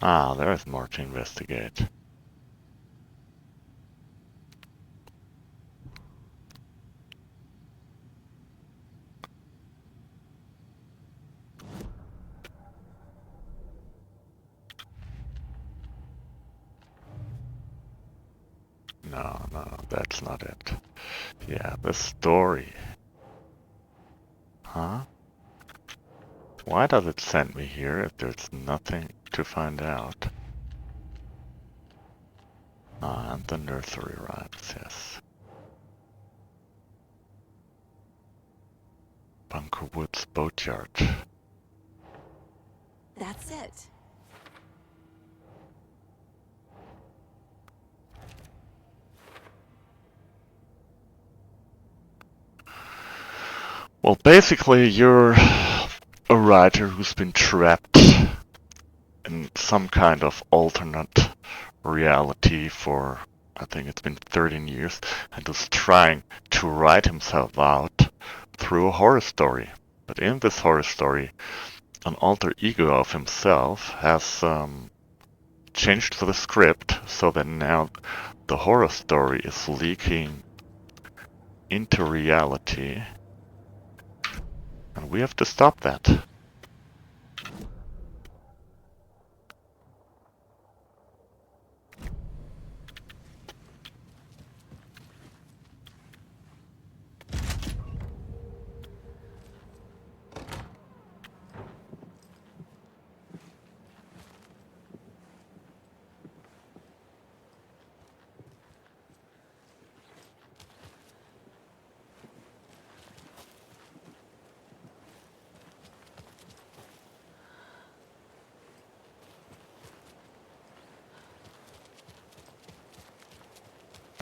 Ah, there's more to investigate. No, that's not it. Yeah, the story. Huh? Why does it send me here if there's nothing to find out? Ah, and the nursery rhymes, yes. Bunker Woods Boatyard. That's it. Well, basically, you're a writer who's been trapped in some kind of alternate reality for, I think it's been 13 years, and is trying to write himself out through a horror story. But in this horror story, an alter ego of himself has changed the script so that now the horror story is leaking into reality. And we have to stop that.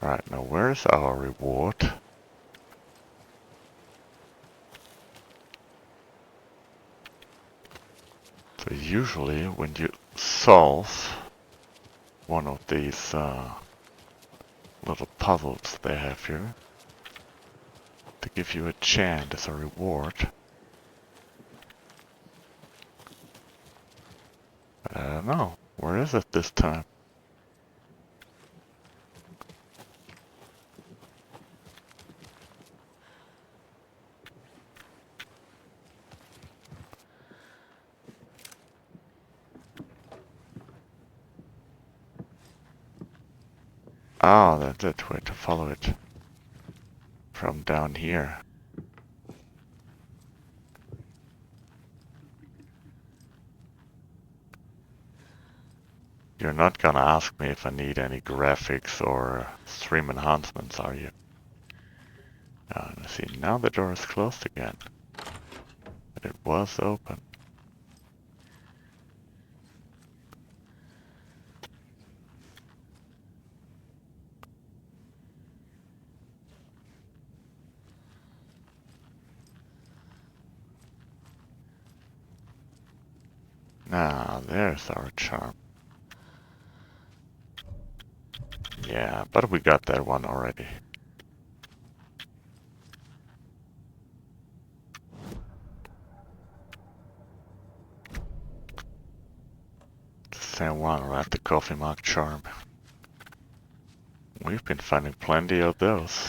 Alright, now where's our reward? So usually when you solve one of these little puzzles they have here, they give you a chant as a reward. But I don't know, where is it this time? Oh, that's it. We have to follow it from down here. You're not gonna ask me if I need any graphics or stream enhancements, are you? Let's see, now the door is closed again. But it was open. Now, there's our charm. Yeah, but we got that one already. Same one, right? The coffee mug charm. We've been finding plenty of those.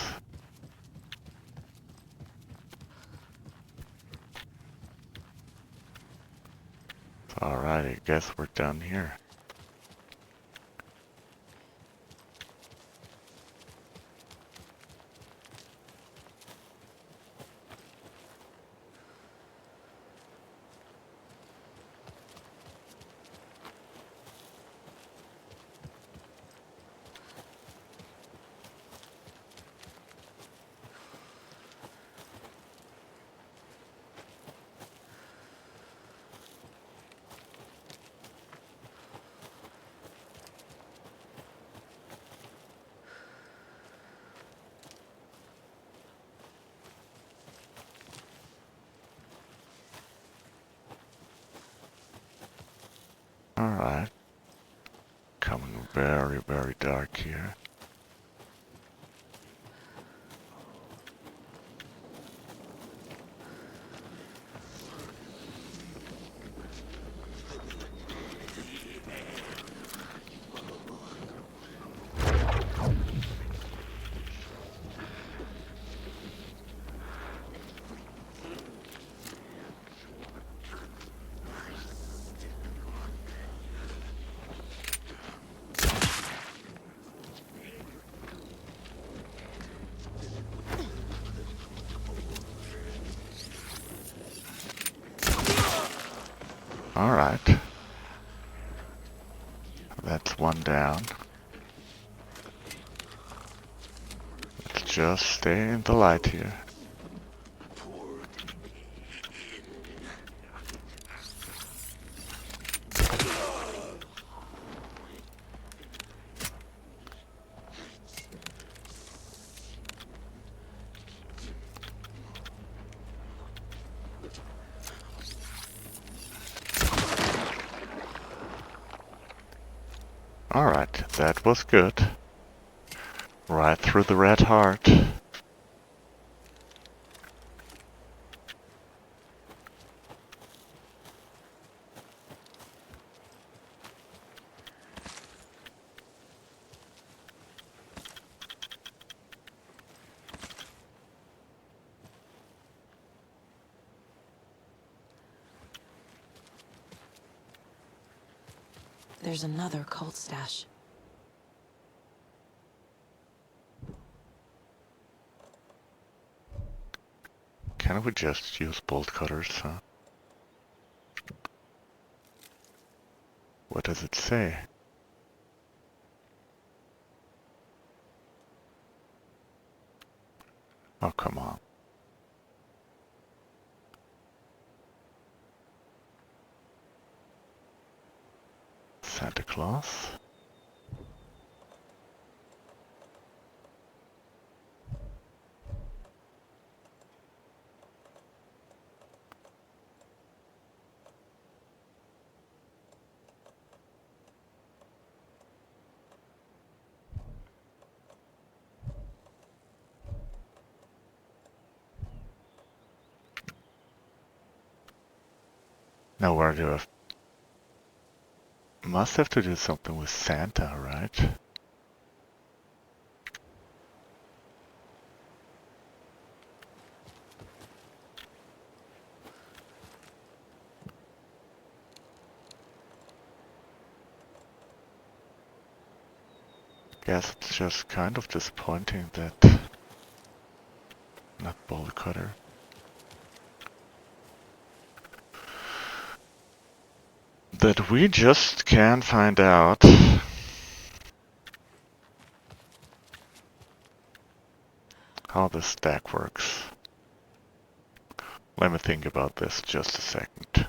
Alright, I guess we're done here. Alright. Coming very, very dark here. Alright. That's one down. Let's just stay in the light here. Alright, that was good. Right through the red heart. there's another cult stash. Can we just use bolt cutters, huh? What does it say? Oh, come on. Santa Claus? Now where do I... Must have to do something with Santa, right? Guess it's just kind of disappointing that... Not bolt cutter. That we just can't find out how the stack works. Let me think about this just a second.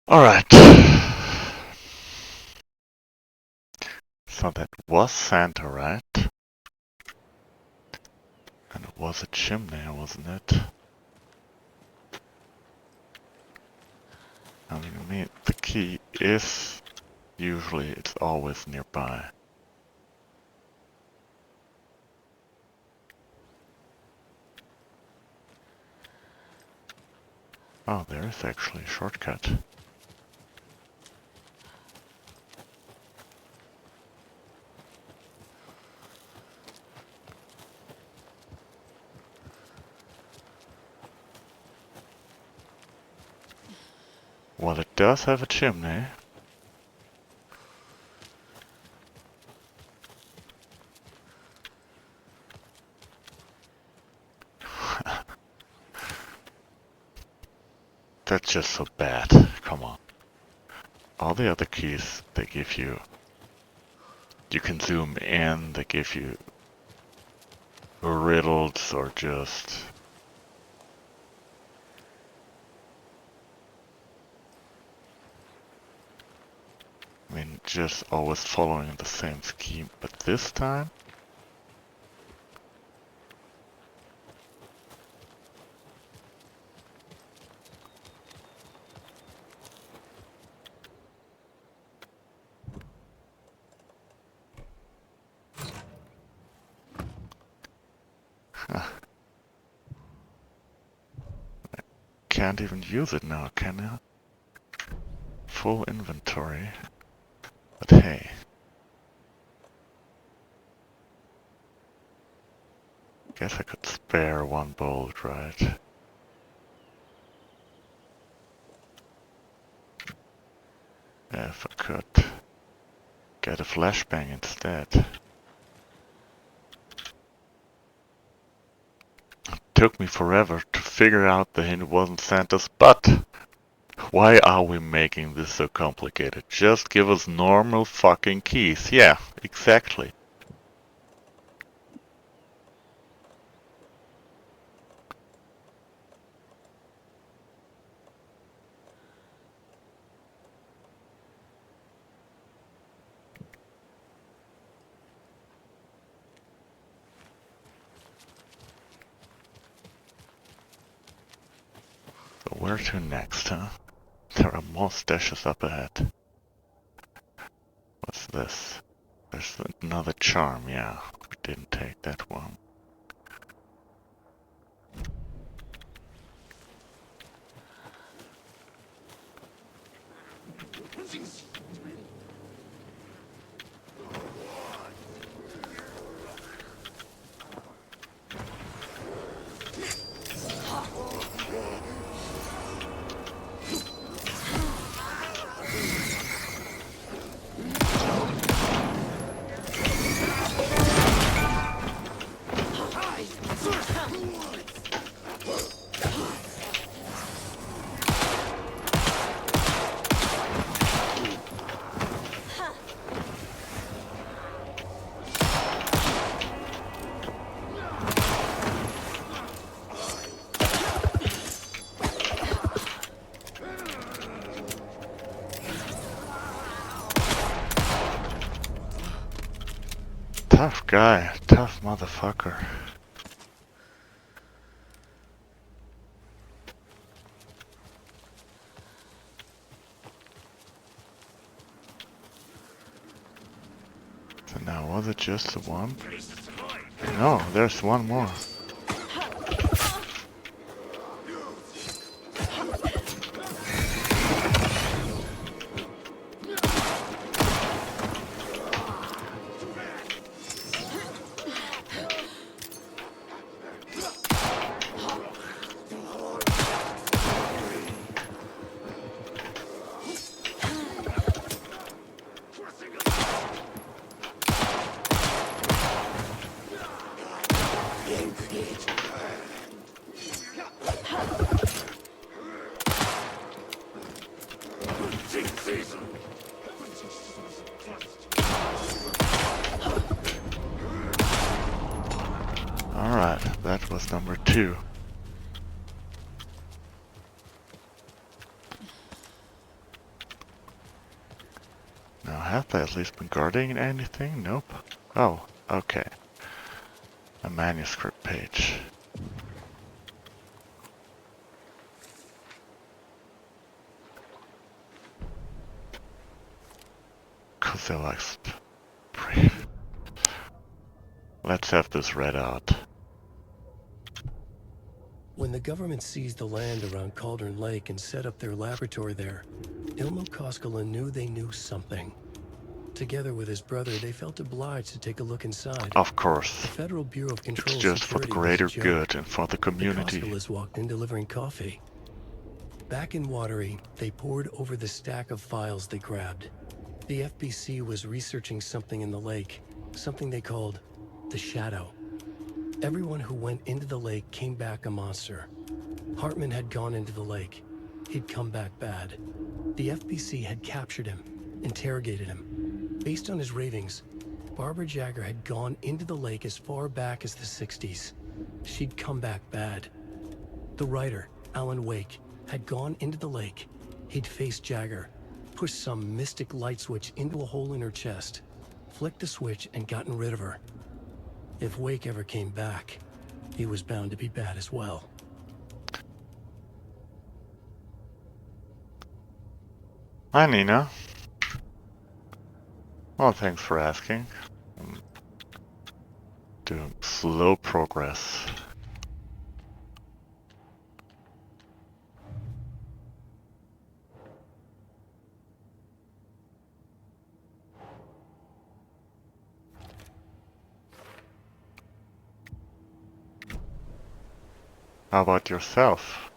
Alright. So that was Santa, right? And it was a chimney, wasn't it? I mean, the key is usually, it's always nearby. Oh, there is actually a shortcut. Well, it does have a chimney. That's just so bad. Come on. All the other keys, they give you... You can zoom in, they give you riddles or just... I mean, just always following the same scheme, but this time? Can't even use it now, can I? Full inventory. But hey. Guess I could spare one bolt, right? If I could get a flashbang instead. It took me forever to figure out the hint wasn't Santa's, but why are we making this so complicated? Just give us normal fucking keys. Yeah, exactly. So where to next, huh? There are more stashes up ahead. What's this? There's another charm, yeah. We didn't take that one. Tough guy, tough motherfucker. So now, was it just the one? No, there's one more. Alright, that was number 2. have they at least been guarding anything? Nope. Oh, okay. A manuscript page. Cause they like... Let's have this read out. When the government seized the land around Cauldron Lake and set up their laboratory there, Ilmo Koskela knew they knew something. Together with his brother, they felt obliged to take a look inside. Of course. The Federal Bureau of Control It's just for the greater good and for the community. The Koskelas walked in delivering coffee. Back in Watery, they pored over the stack of files they grabbed. The FBC was researching something in the lake, something they called the Shadow. Everyone who went into the lake came back a monster. Hartman had gone into the lake. He'd come back bad. The FBC had captured him, interrogated him. Based on his ravings, Barbara Jagger had gone into the lake as far back as the 60s. She'd come back bad. The writer, Alan Wake, had gone into the lake. He'd faced Jagger, pushed some mystic light switch into a hole in her chest, flicked the switch and gotten rid of her. If Wake ever came back, he was bound to be bad as well. Hi, Nina. Well, thanks for asking. I'm doing slow progress. How about yourself?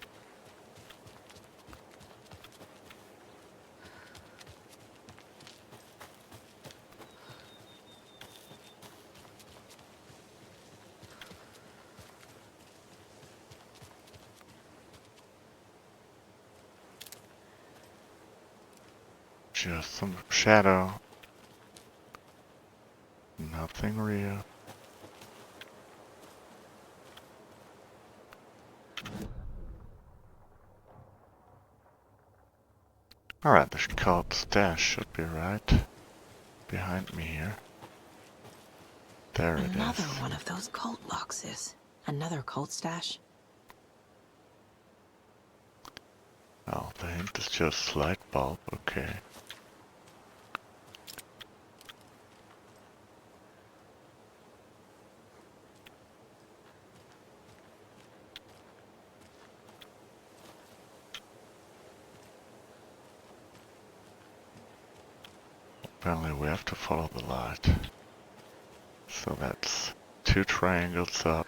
Just some shadow. Nothing real. Alright, the cult stash should be right behind me here. There it is. Another one of those cult boxes. Another cult stash. Oh, the hint is just light bulb, okay. Apparently we have to follow the light. So that's 2 triangles up.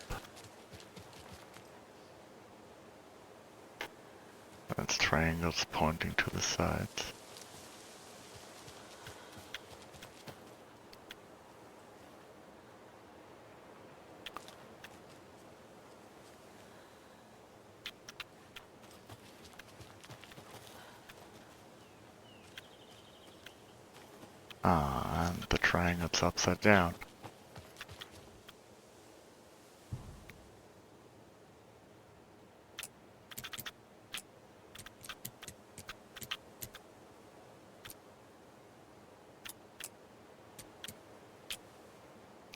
That's triangles pointing to the sides. Ah, and the triangle's upside down.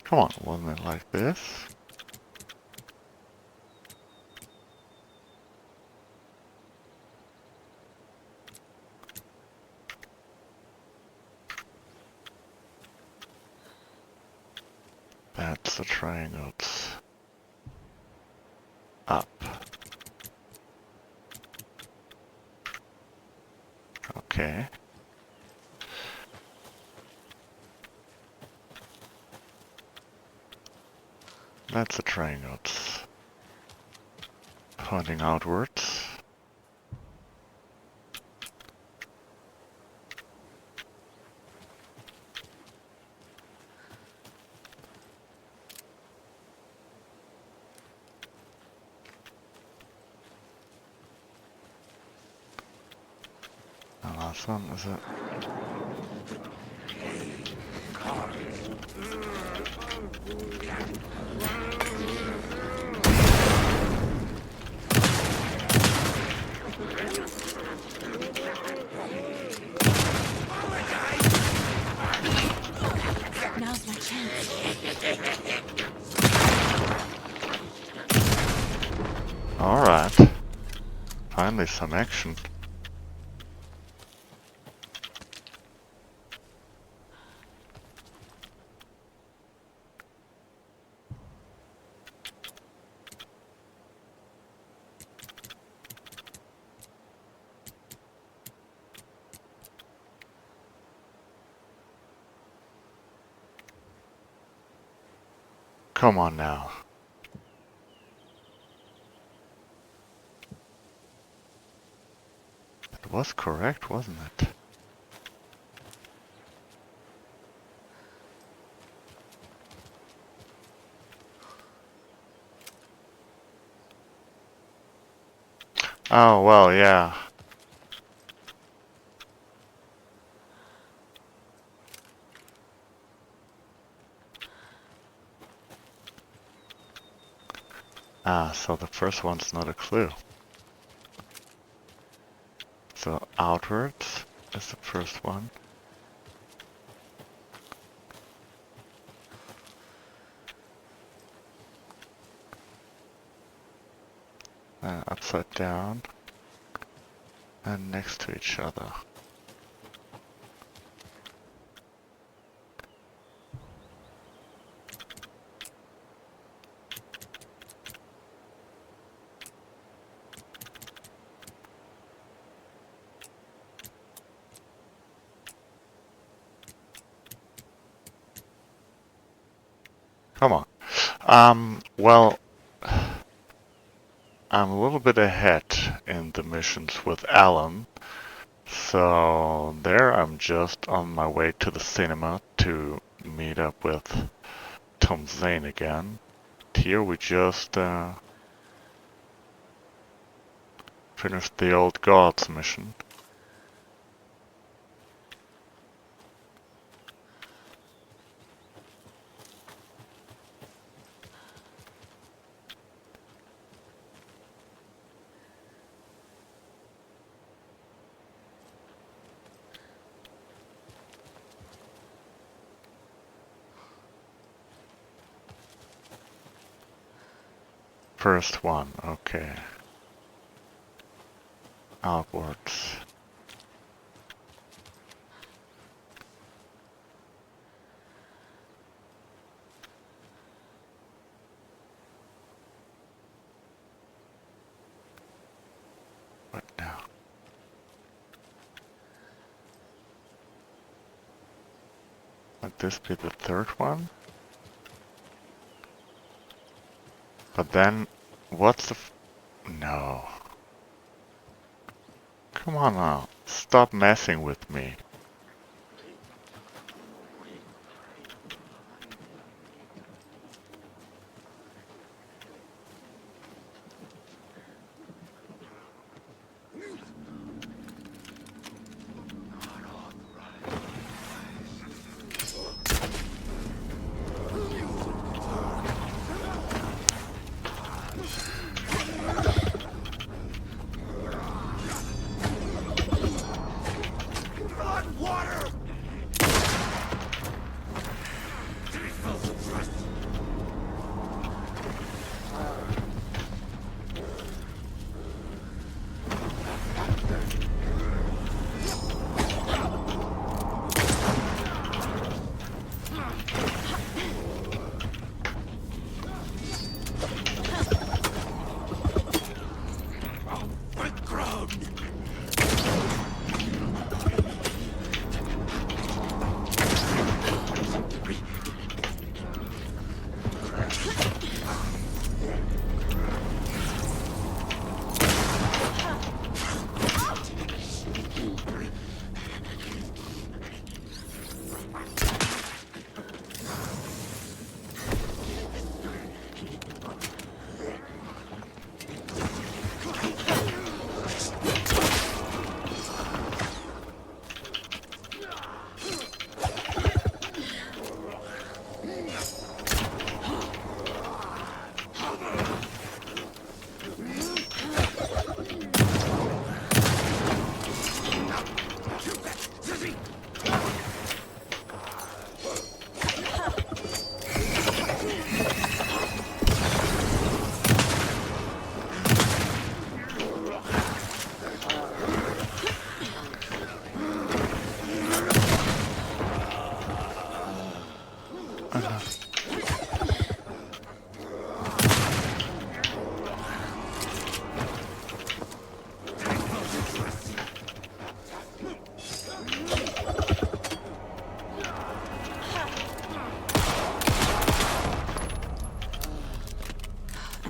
Come on, wasn't it like this? That's the triangles. Up. Okay. That's the triangles. Pointing outwards. The last one, is it? Alright. Finally some action. Come on now. It was correct, wasn't it? Oh, well, yeah. Ah, so the first one's not a clue. So outwards is the first one. Upside down. And next to each other. Come on. Well, I'm a little bit ahead in the missions with Alan. So there I'm just on my way to the cinema to meet up with Tom Zane again. Here we just finished the Old Gods mission. First one, okay. Outwards. What now? Would this be the third one? But then, what's the no. Come on now, stop messing with me.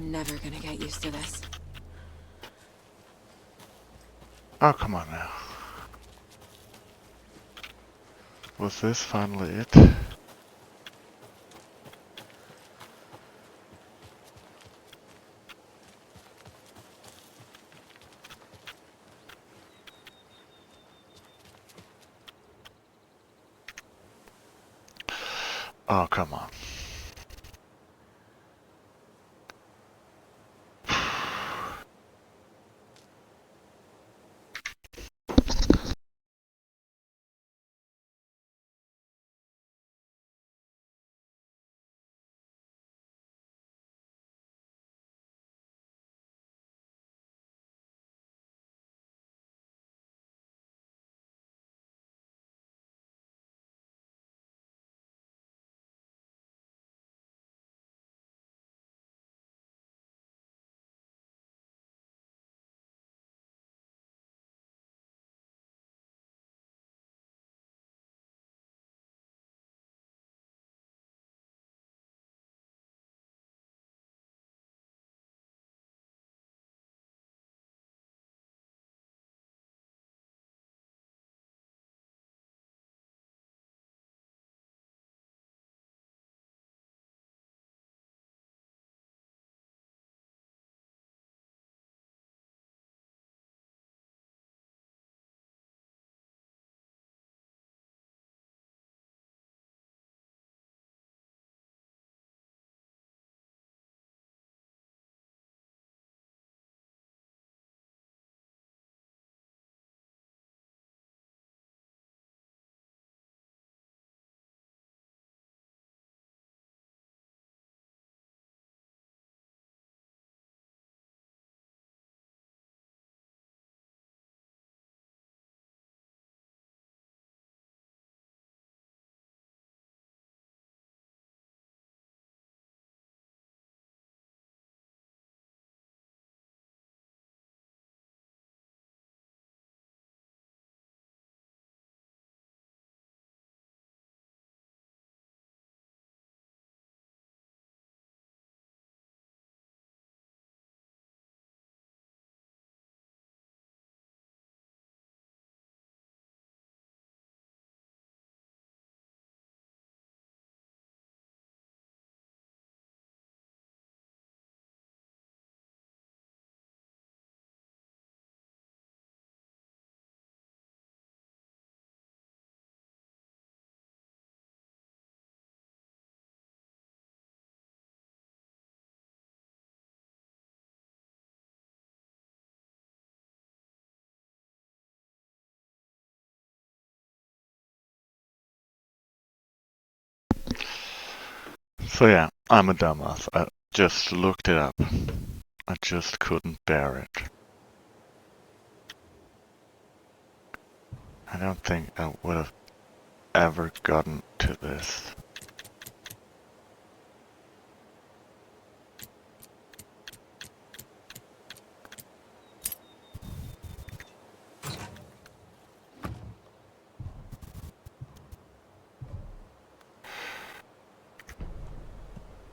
never gonna get used to this. Oh, come on now. Was this finally it? Oh, come on. So yeah, I'm a dumbass. I just looked it up. I just couldn't bear it. I don't think I would have ever gotten to this.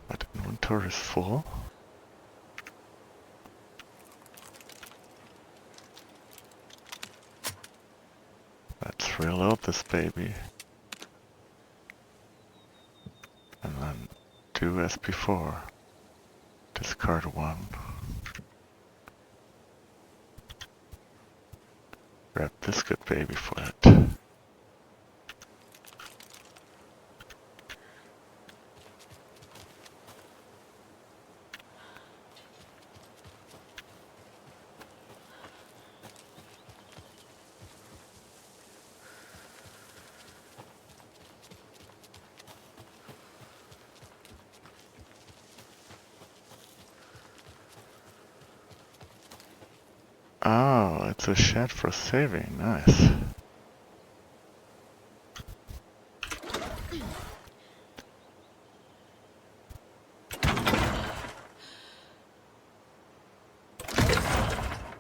But inventory is full. Let's reload this baby. And then do as before. Discard one. Grab this good baby for it. Oh, it's a shed for saving. Nice.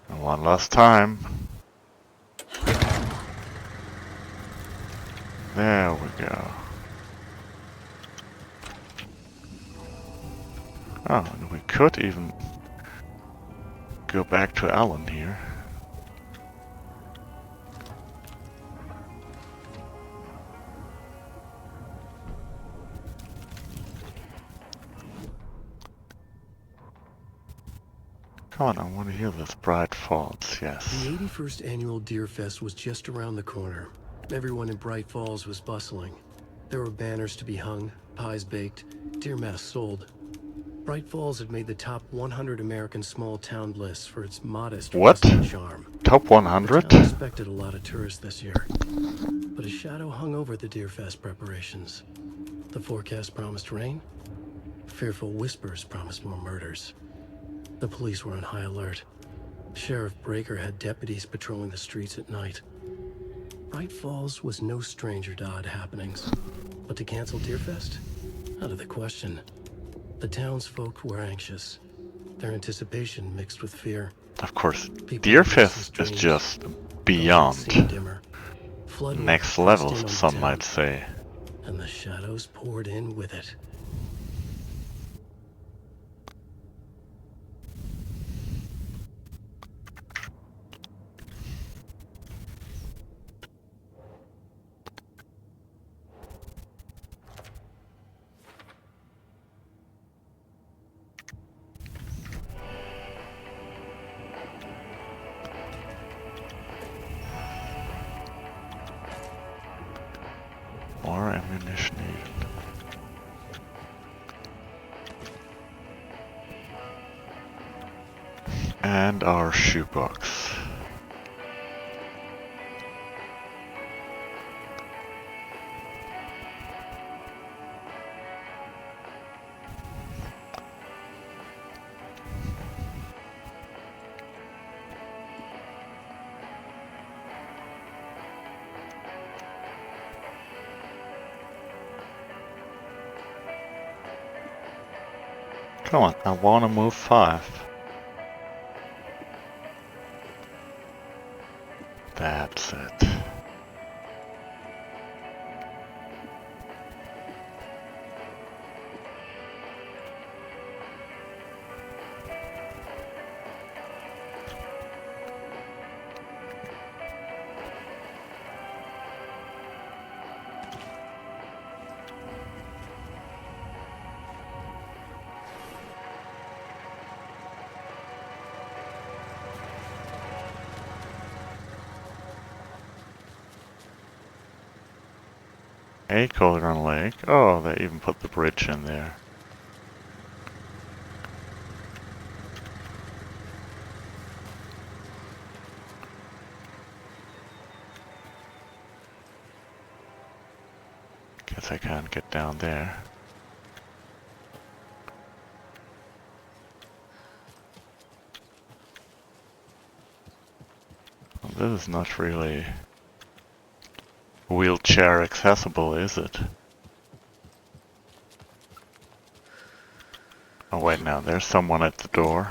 And one last time. There we go. Oh, and we could even go back to Alan here. Come on, I want to hear this. Bright Falls, yes. The 81st annual Deer Fest was just around the corner. Everyone in Bright Falls was bustling. There were banners to be hung, pies baked, deer masks sold. Bright Falls had made the top 100 American small town list for its modest rustic charm. Top 100? The town expected a lot of tourists this year, but a shadow hung over the Deer Fest preparations. The forecast promised rain. Fearful whispers promised more murders. The police were on high alert. Sheriff Breaker had deputies patrolling the streets at night. Bright Falls was no stranger to odd happenings, but to cancel Deerfest? Out of the question. The townsfolk were anxious, their anticipation mixed with fear. Of course, Deerfest is just beyond. Next level, some might say. And the shadows poured in with it. More ammunition needed. And our shoebox. Come on, I wanna move 5. That's it. A Cauldron Lake. Oh, they even put the bridge in there. Guess I can't get down there. Well, this is not really wheelchair accessible, is it? Oh wait, now there's someone at the door.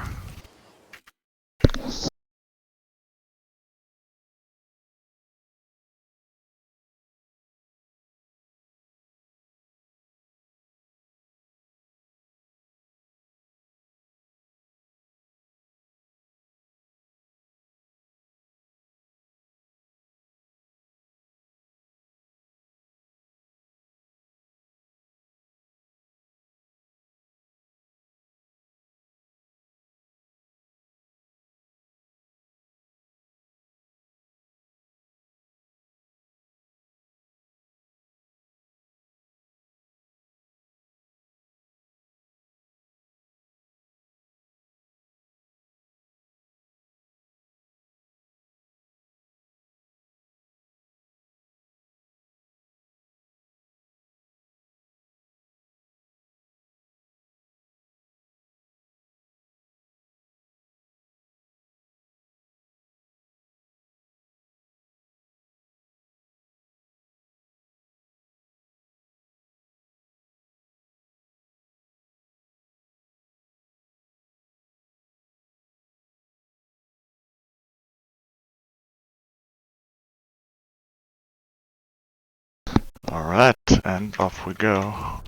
Alright, and off we go.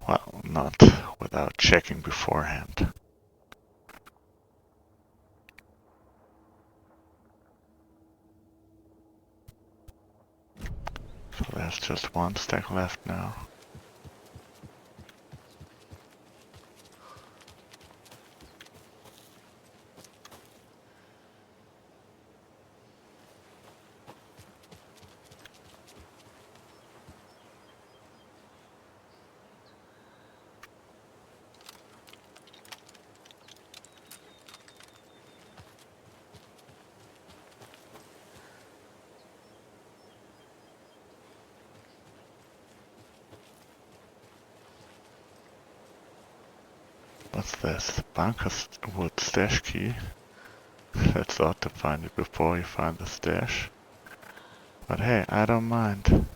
Well, not without checking beforehand. So there's just one stack left now. What's this? Bunkerwood stash key. It's odd to find it before you find the stash. But hey, I don't mind.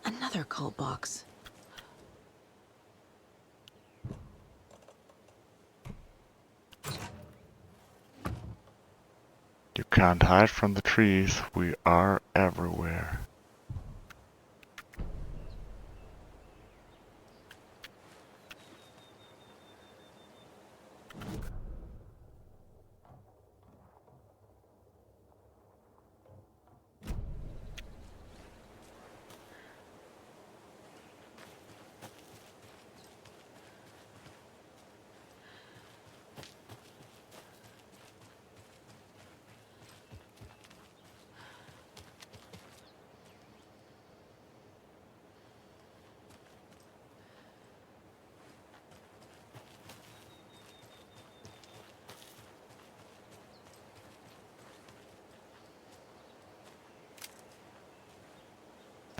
Another cult box. You can't hide from the trees. We are everywhere.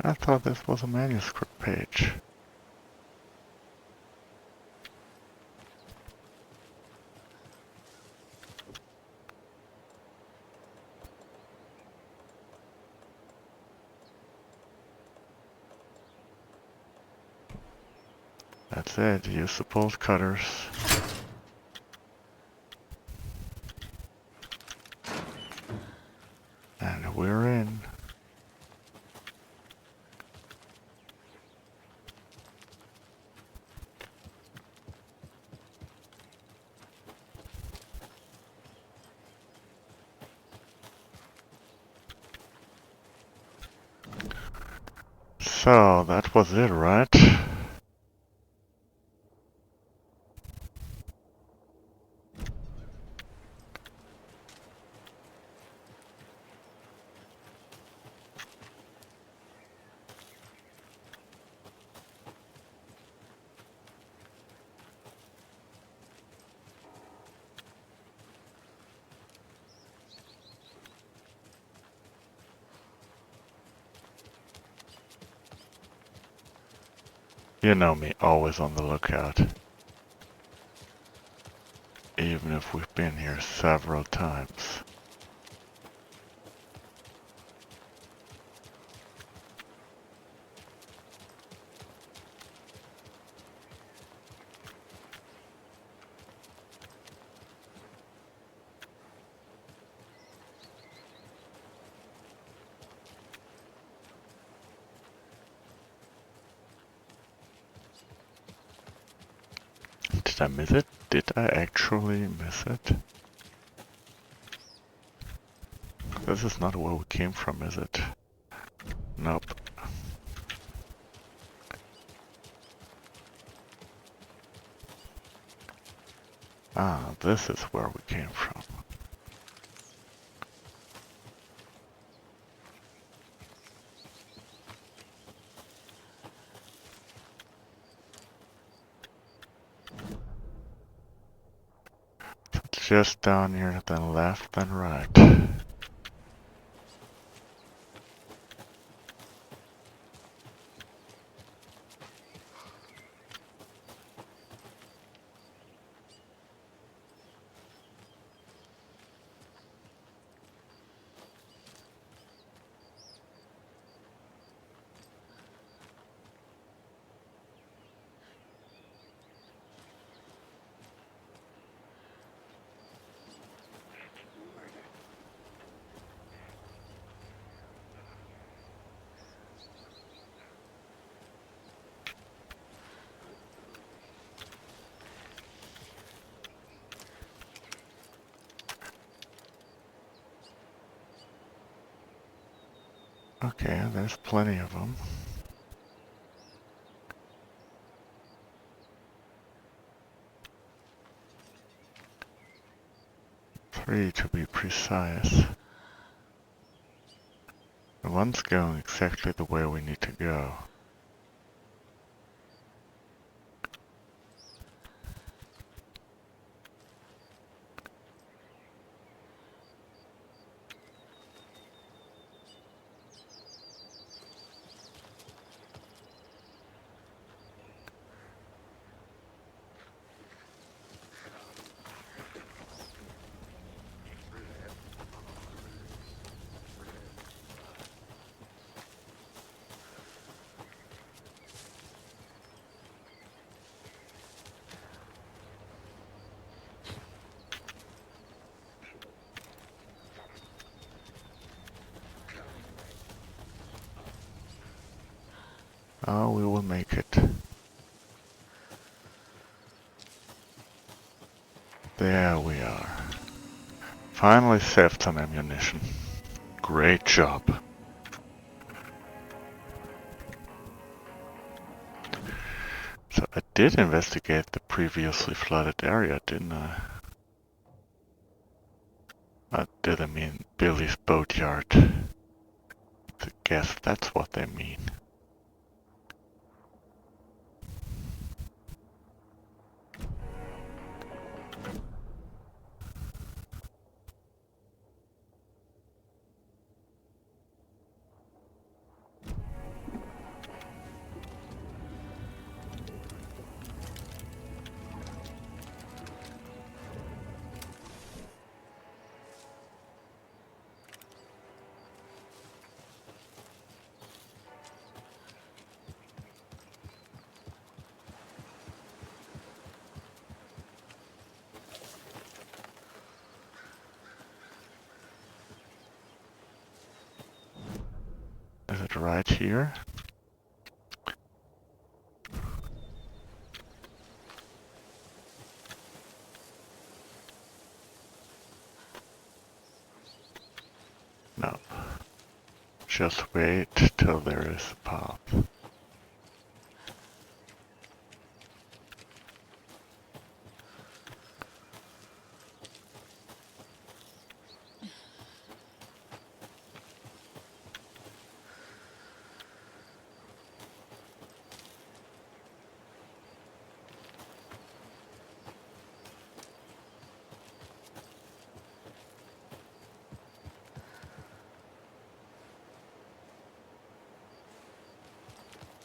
I thought this was a manuscript page. That's it, use the bolt cutters. And we're in. So, that was it, right? You know me, always on the lookout. Even if we've been here several times. Did I miss it? Did I actually miss it? This is not where we came from, is it? Nope. Ah, this is where we came from. Just down here, then left, then right. Okay, there's plenty of them. Three to be precise. The one's going exactly the way we need to go. Oh, we will make it. There we are. Finally saved some ammunition. Great job. So I did investigate the previously flooded area, didn't I? I didn't mean Billy's boatyard. I guess that's what they mean. Is it right here? No. Just wait till there is a path.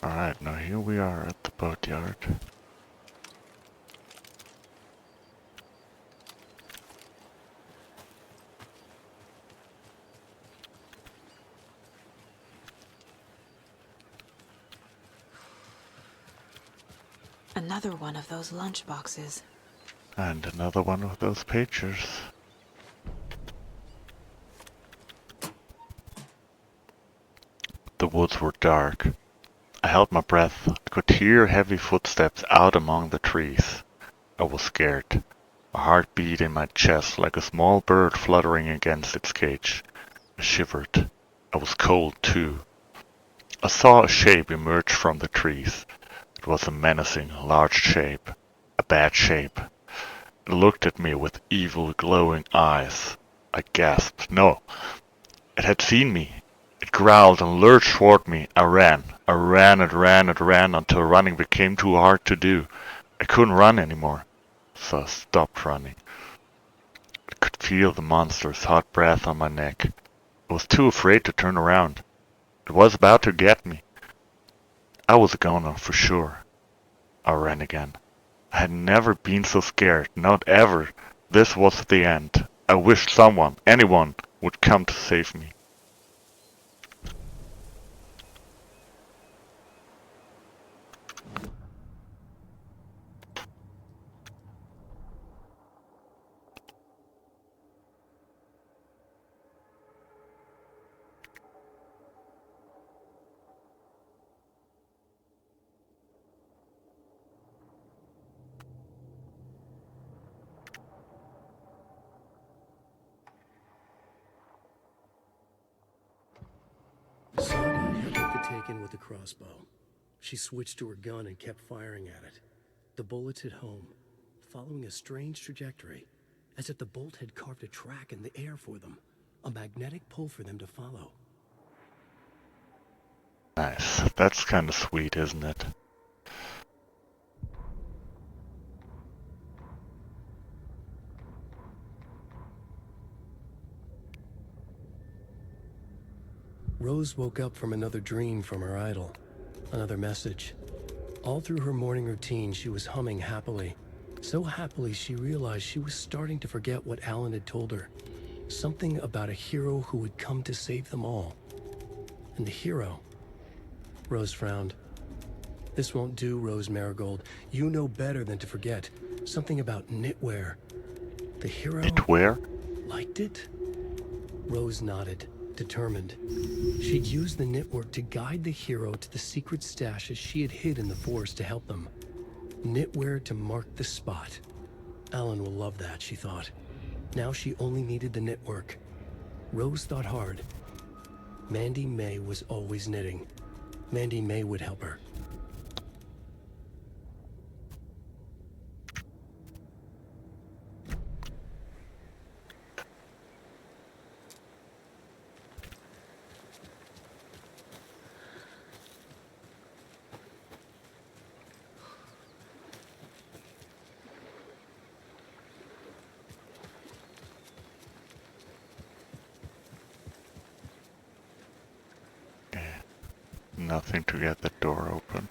Alright, now here we are at the boatyard. Another one of those lunch boxes. And another one of those pagers. The woods were dark. I held my breath. I could hear heavy footsteps out among the trees. I was scared. My heart beat in my chest like a small bird fluttering against its cage. I shivered. I was cold too. I saw a shape emerge from the trees. It was a menacing, large shape. A bad shape. It looked at me with evil, glowing eyes. I gasped. No! It had seen me. It growled and lurched toward me. I ran. I ran until running became too hard to do. I couldn't run anymore, so I stopped running. I could feel the monster's hot breath on my neck. I was too afraid to turn around. It was about to get me. I was a goner for sure. I ran again. I had never been so scared, not ever. This was the end. I wished someone, anyone, would come to save me. taken with the crossbow. She switched to her gun and kept firing at it. The bullets hit home, following a strange trajectory, as if the bolt had carved a track in the air for them, a magnetic pull for them to follow. Nice. That's kind of sweet, isn't it? Rose woke up from another dream from her idol, another message. All through her morning routine, she was humming happily. So happily, she realized she was starting to forget what Alan had told her. Something about a hero who would come to save them all. And the hero... Rose frowned. This won't do, Rose Marigold. You know better than to forget. Something about knitwear. The hero... Knitwear? Liked it? Rose nodded, determined. She'd use the knitwork to guide the hero to the secret stashes she had hid in the forest to help them. Knitwear to mark the spot. Alan will love that, she thought. Now she only needed the knitwork. Rose thought hard. Mandy May was always knitting. Mandy May would help her. Nothing to get the door open.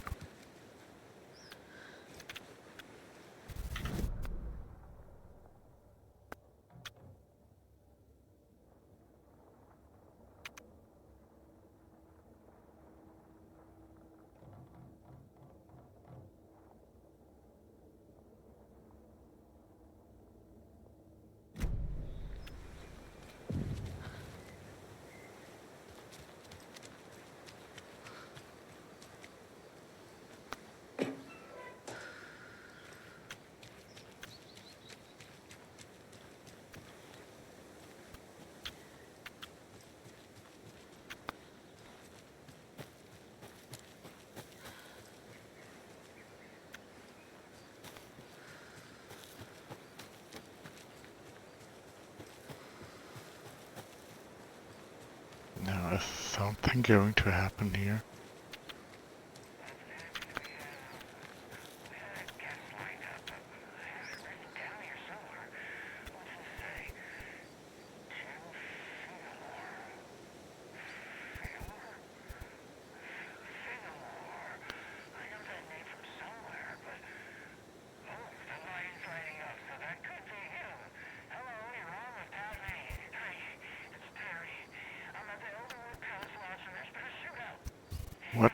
Now, is something going to happen here? What?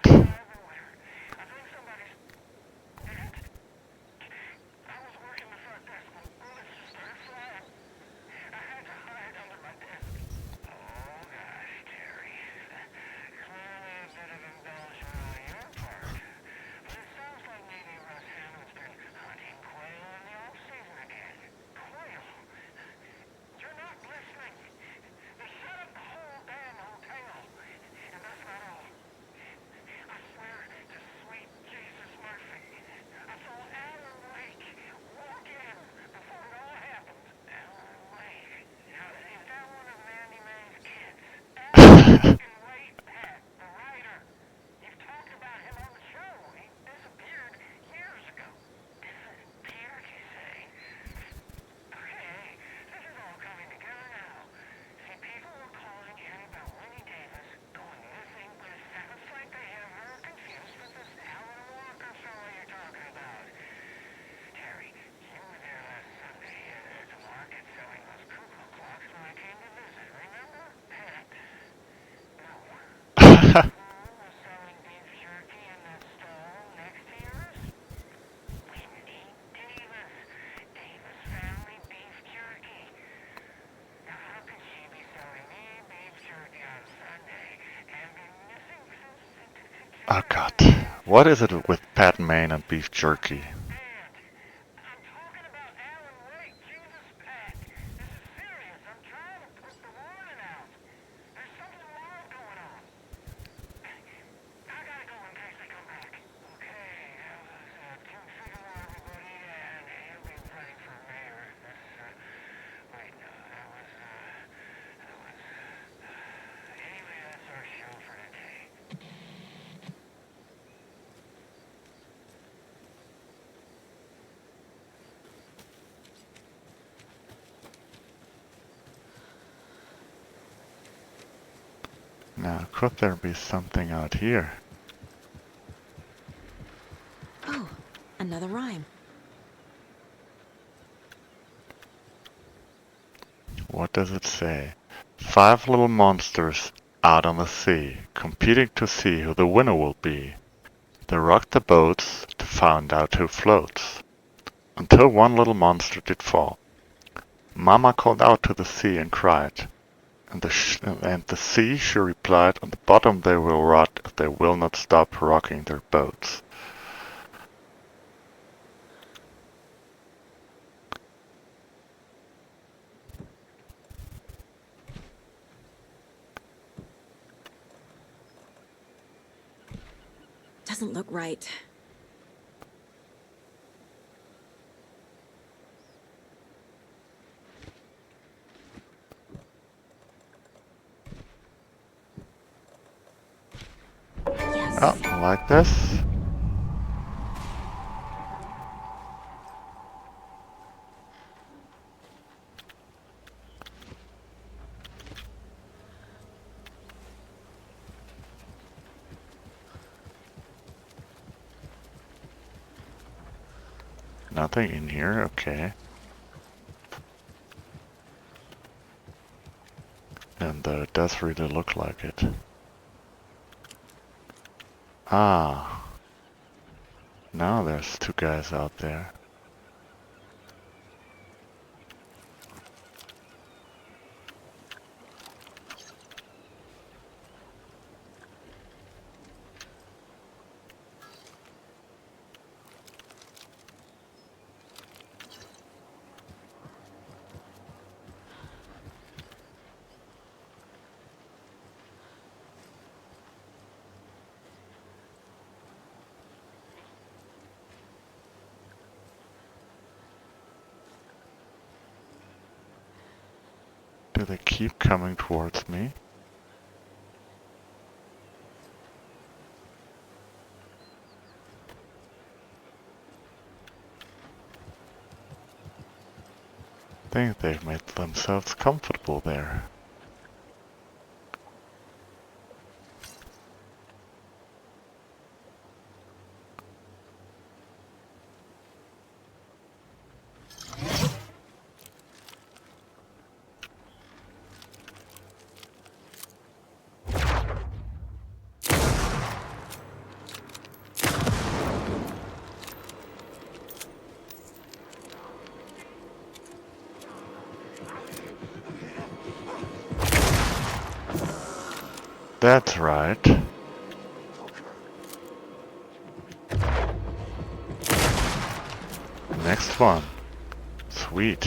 Oh god. What is it with Pat Maine and beef jerky? Now, could there be something out here? Oh, another rhyme. What does it say? 5 little monsters out on the sea, competing to see who the winner will be. They rock the boats to find out who floats, until one little monster did fall. Mama called out to the sea and cried, and the sea she replied, on the bottom they will rot if they will not stop rocking their boats. Doesn't look right. Yes. Oh, like this? Nothing in here, okay. And it does really look like it. Ah. Now there's 2 guys out there. Do they keep coming towards me? I think they've made themselves comfortable there. That's right. Next one. Sweet.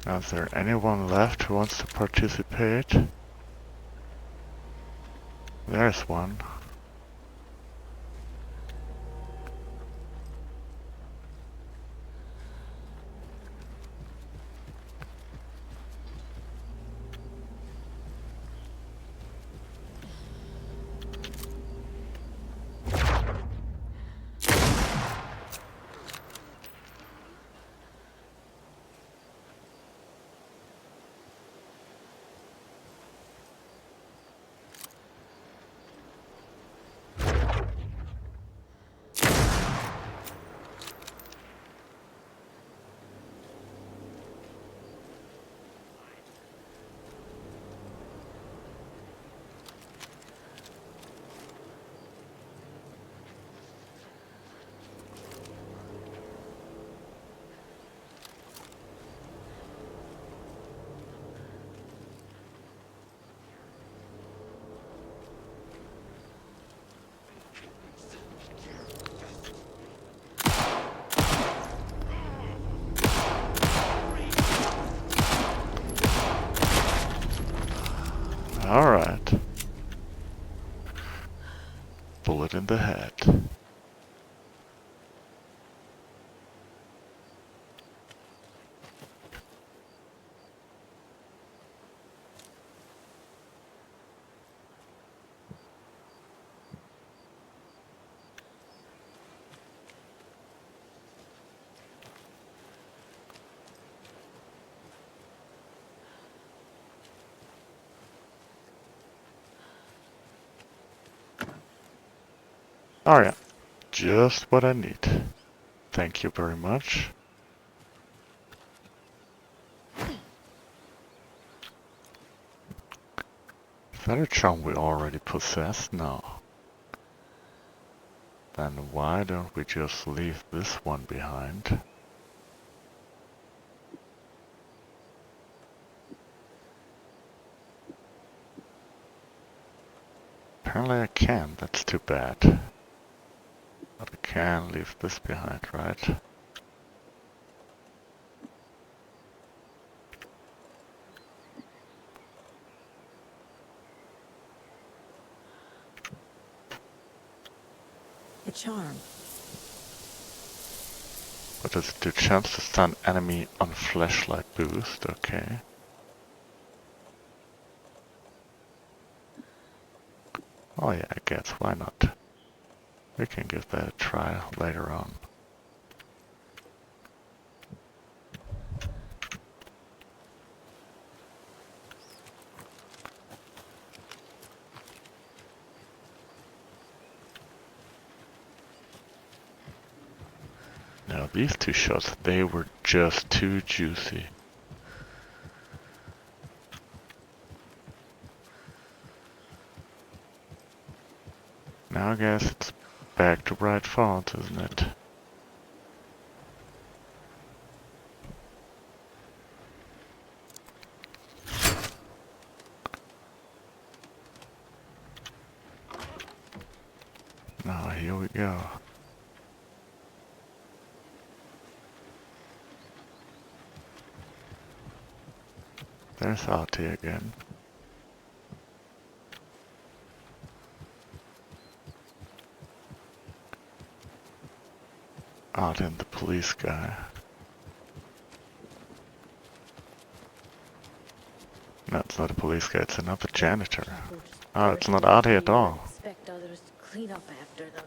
Now, is there anyone left who wants to participate? There's one. Alright. Bullet in the head. Oh yeah, just what I need. Thank you very much. Is that a charm we already possess? No. Then why don't we just leave this one behind? Apparently I can, that's too bad. But I can leave this behind, right? A charm. What does it do? Chance to stun enemy on flashlight boost, okay. Oh yeah, I guess, why not? We can give that a try later on. Now these two shots, they were just too juicy. Now I guess it's back to Bright Falls, isn't it? Now here we go. There's Artie again. Artie and the police guy. No, it's not a police guy, it's another janitor. Oh, it's not Artie at all. Expect others to clean up after them.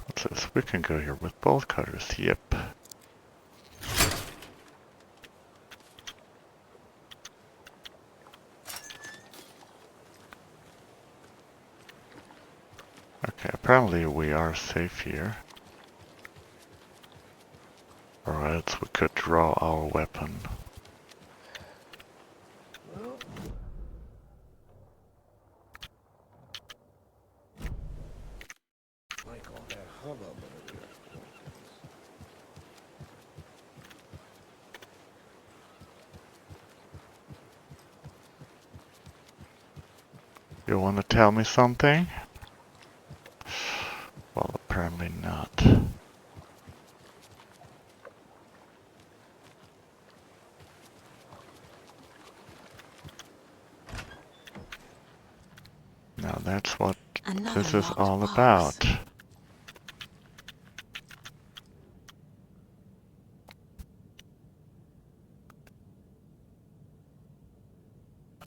What's this? We can go here with bolt cutters, yep. Okay, apparently we are safe here. Or else we could draw our weapon. You wanna tell me something? Well, apparently not. Now that's what this is all about.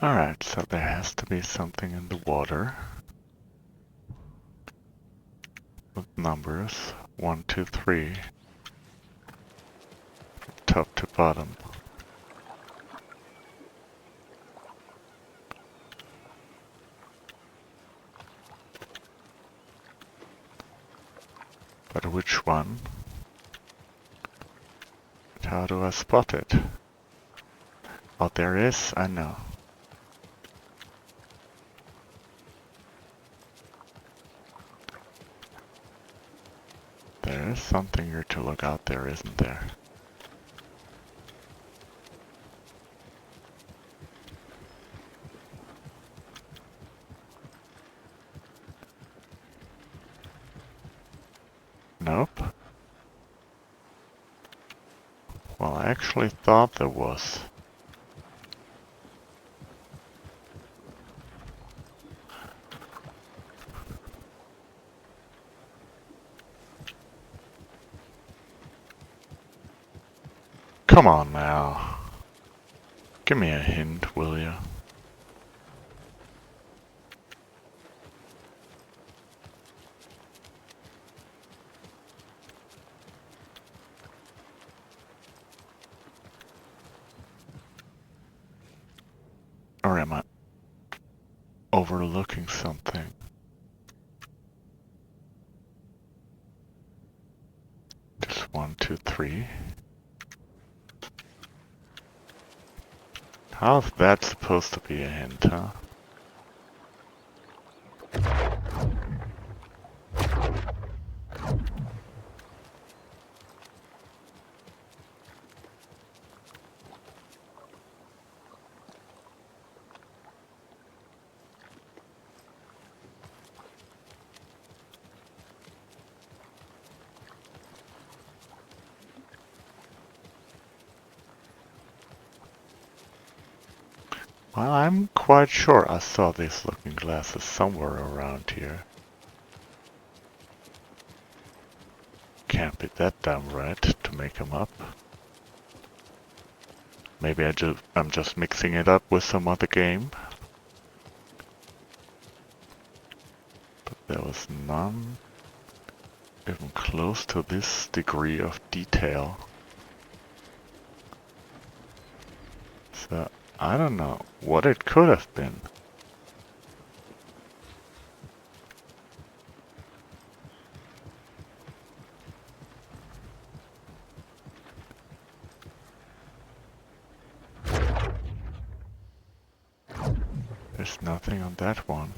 Alright, so there has to be something in the water. With numbers 1, 2, 3. Top to bottom. But which one? And how do I spot it? Oh, there is, I know. There is something here to look out there, isn't there? Nope. Well, I actually thought there was. Come on now. Give me a hint, will ya? Or am I overlooking something? Just 1, 2, 3. How's that supposed to be a hint, huh? Well, I'm quite sure I saw these looking glasses somewhere around here. Can't be that damn right to make them up. Maybe I'm just mixing it up with some other game. But there was none even close to this degree of detail. So I don't know what it could have been. There's nothing on that one.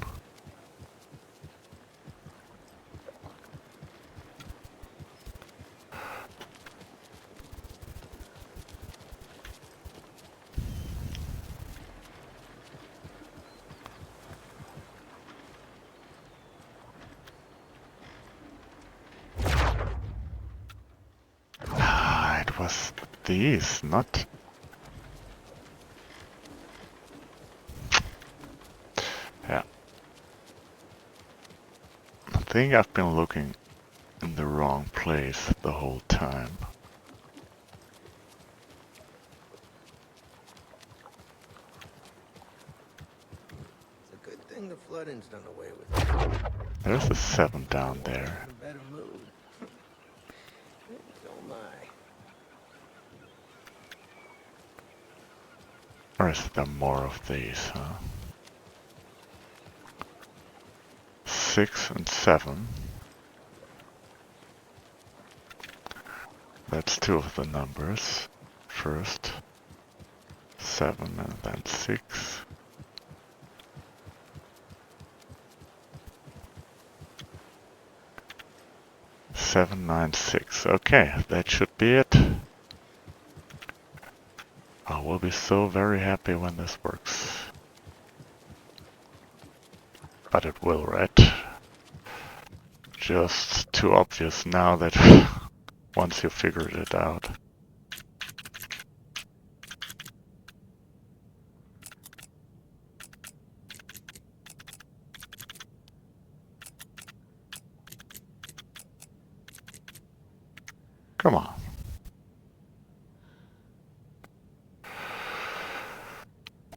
It was these, not... Yeah. I think I've been looking in the wrong place the whole time. It's a good thing the flooding's done away with. There's a 7 down there. In a better mood. So am I. Or is there more of these, huh? 6 and 7. That's 2 of the numbers. First 7 and then 6. Seven, 9, 6. Okay, that should be it. I will be so very happy when this works. But it will, right? Just too obvious now that once you figured it out. Come on.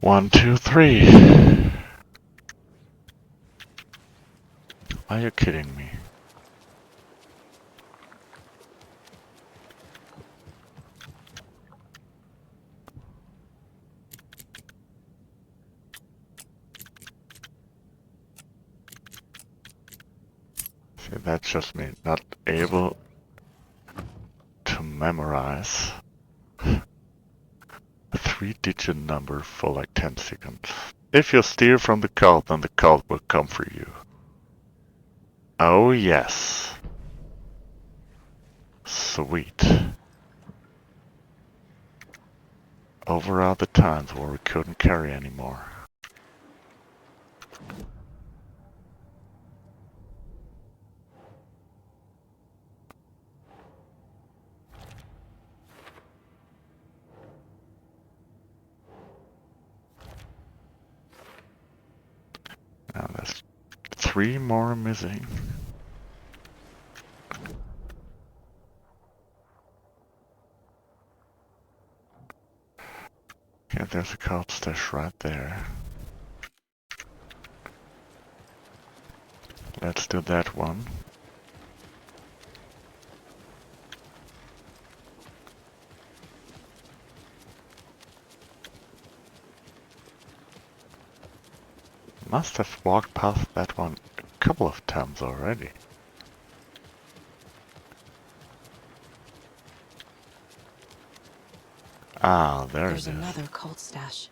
One, two, three. Are you kidding me? See, that's just me not able to memorize a 3-digit number for like 10 seconds. If you steal from the cult, then the cult will come for you. Oh yes. Sweet. Over are the times where we couldn't carry anymore. Now there's 3 more missing. Okay, there's a cult stash right there. Let's do that one. Must have walked past that one a couple of times already. Ah, There's it is. another cult stash.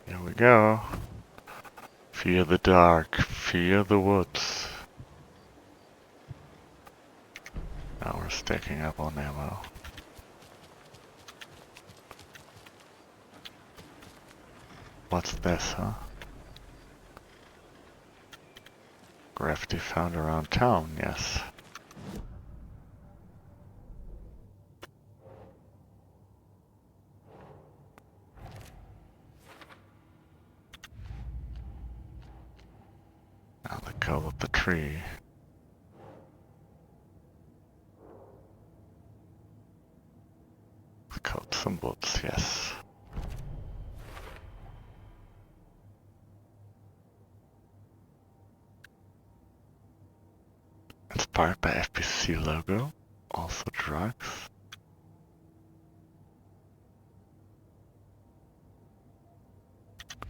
Here we go. Fear the dark, fear the woods. Now we're stacking up on ammo. What's this, huh? Graffiti found around town, yes. Now let go of the tree. Code symbols, yes. Inspired by FBC logo, also drugs.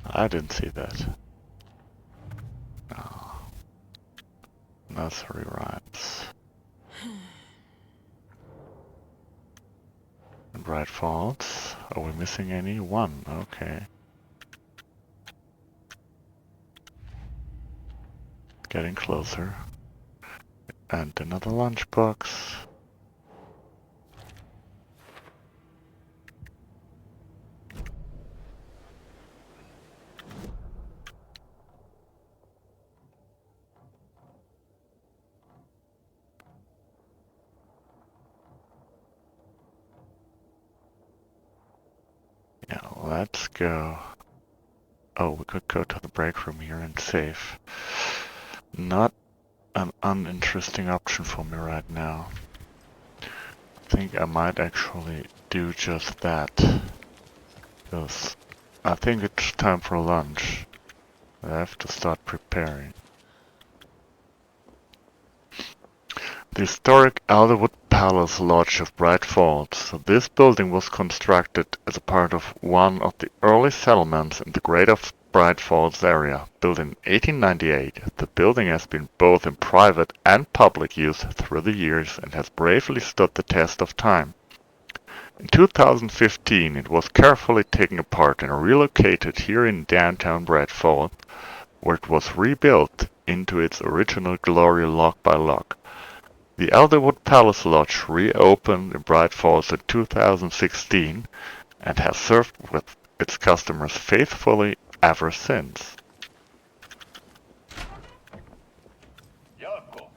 I didn't see that. No. Nursery rhymes. And Bright Falls. Are we missing any? One, okay. Getting closer. And another lunchbox. Yeah, let's go. Oh, we could go to the break room here and save. Not an uninteresting option for me right now. I think I might actually do just that. Because I think it's time for lunch. I have to start preparing. The historic Alderwood Palace Lodge of Bright Falls. This building was constructed as a part of one of the early settlements in the Greater Bright Falls area. Built in 1898, the building has been both in private and public use through the years and has bravely stood the test of time. In 2015, it was carefully taken apart and relocated here in downtown Bright Falls, where it was rebuilt into its original glory lock by lock. The Alderwood Palace Lodge reopened in Bright Falls in 2016 and has served with its customers faithfully ever since. Jaakko,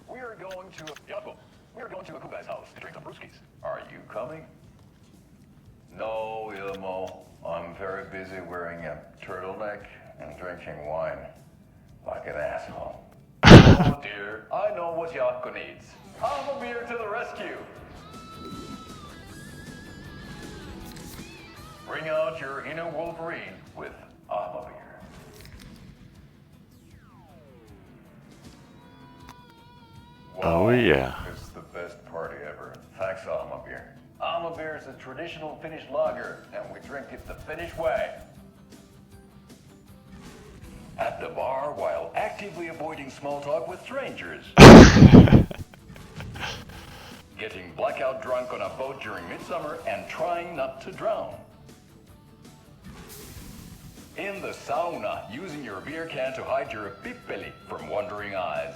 we're going to a guy's house to drink some brewskis. Are you coming? No, Ilmo. I'm very busy wearing a turtleneck and drinking wine like an asshole. Oh dear, I know what Jaakko needs. I'm a beer to the rescue. Bring out your inner Wolverine with Ahma beer. Oh yeah. It's the best party ever. Thanks, Ahma beer. Ahma beer is a traditional Finnish lager, and we drink it the Finnish way. At the bar while actively avoiding small talk with strangers. Getting blackout drunk on a boat during midsummer and trying not to drown. In the sauna, using your beer can to hide your pippeli from wondering eyes.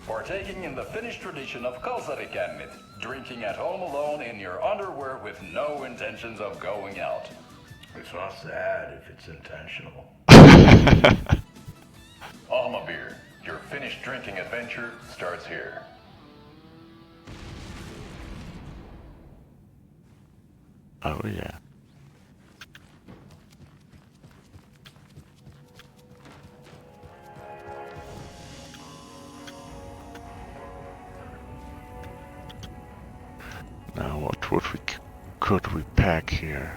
Partaking in the Finnish tradition of kalsarikännit, drinking at home alone in your underwear with no intentions of going out. It's not sad if it's intentional. Ahma beer, your Finnish drinking adventure starts here. Oh yeah. Now what would we could we pack here?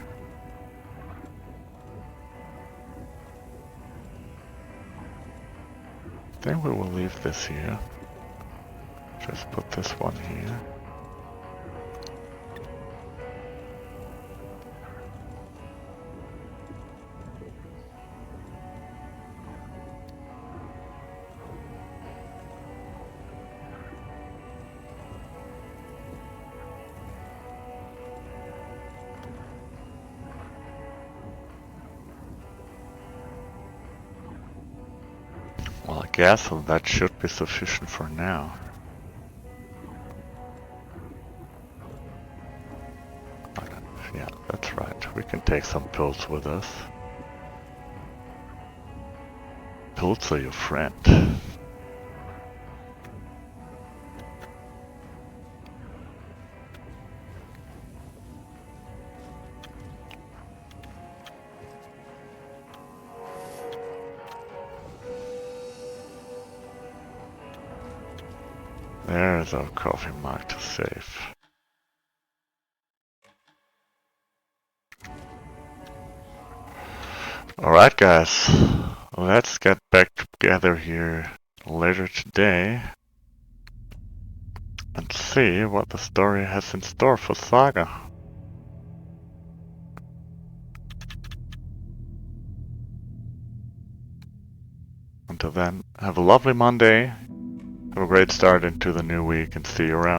Then we will leave this here. Just put this one here. Well, I guess that should be sufficient for now. Yeah, that's right. We can take some pills with us. Pills are your friend. There's our coffee mug to save. Alright guys, let's get back together here later today and see what the story has in store for Saga. Until then, have a lovely Monday. Have a great start into the new week and see you around.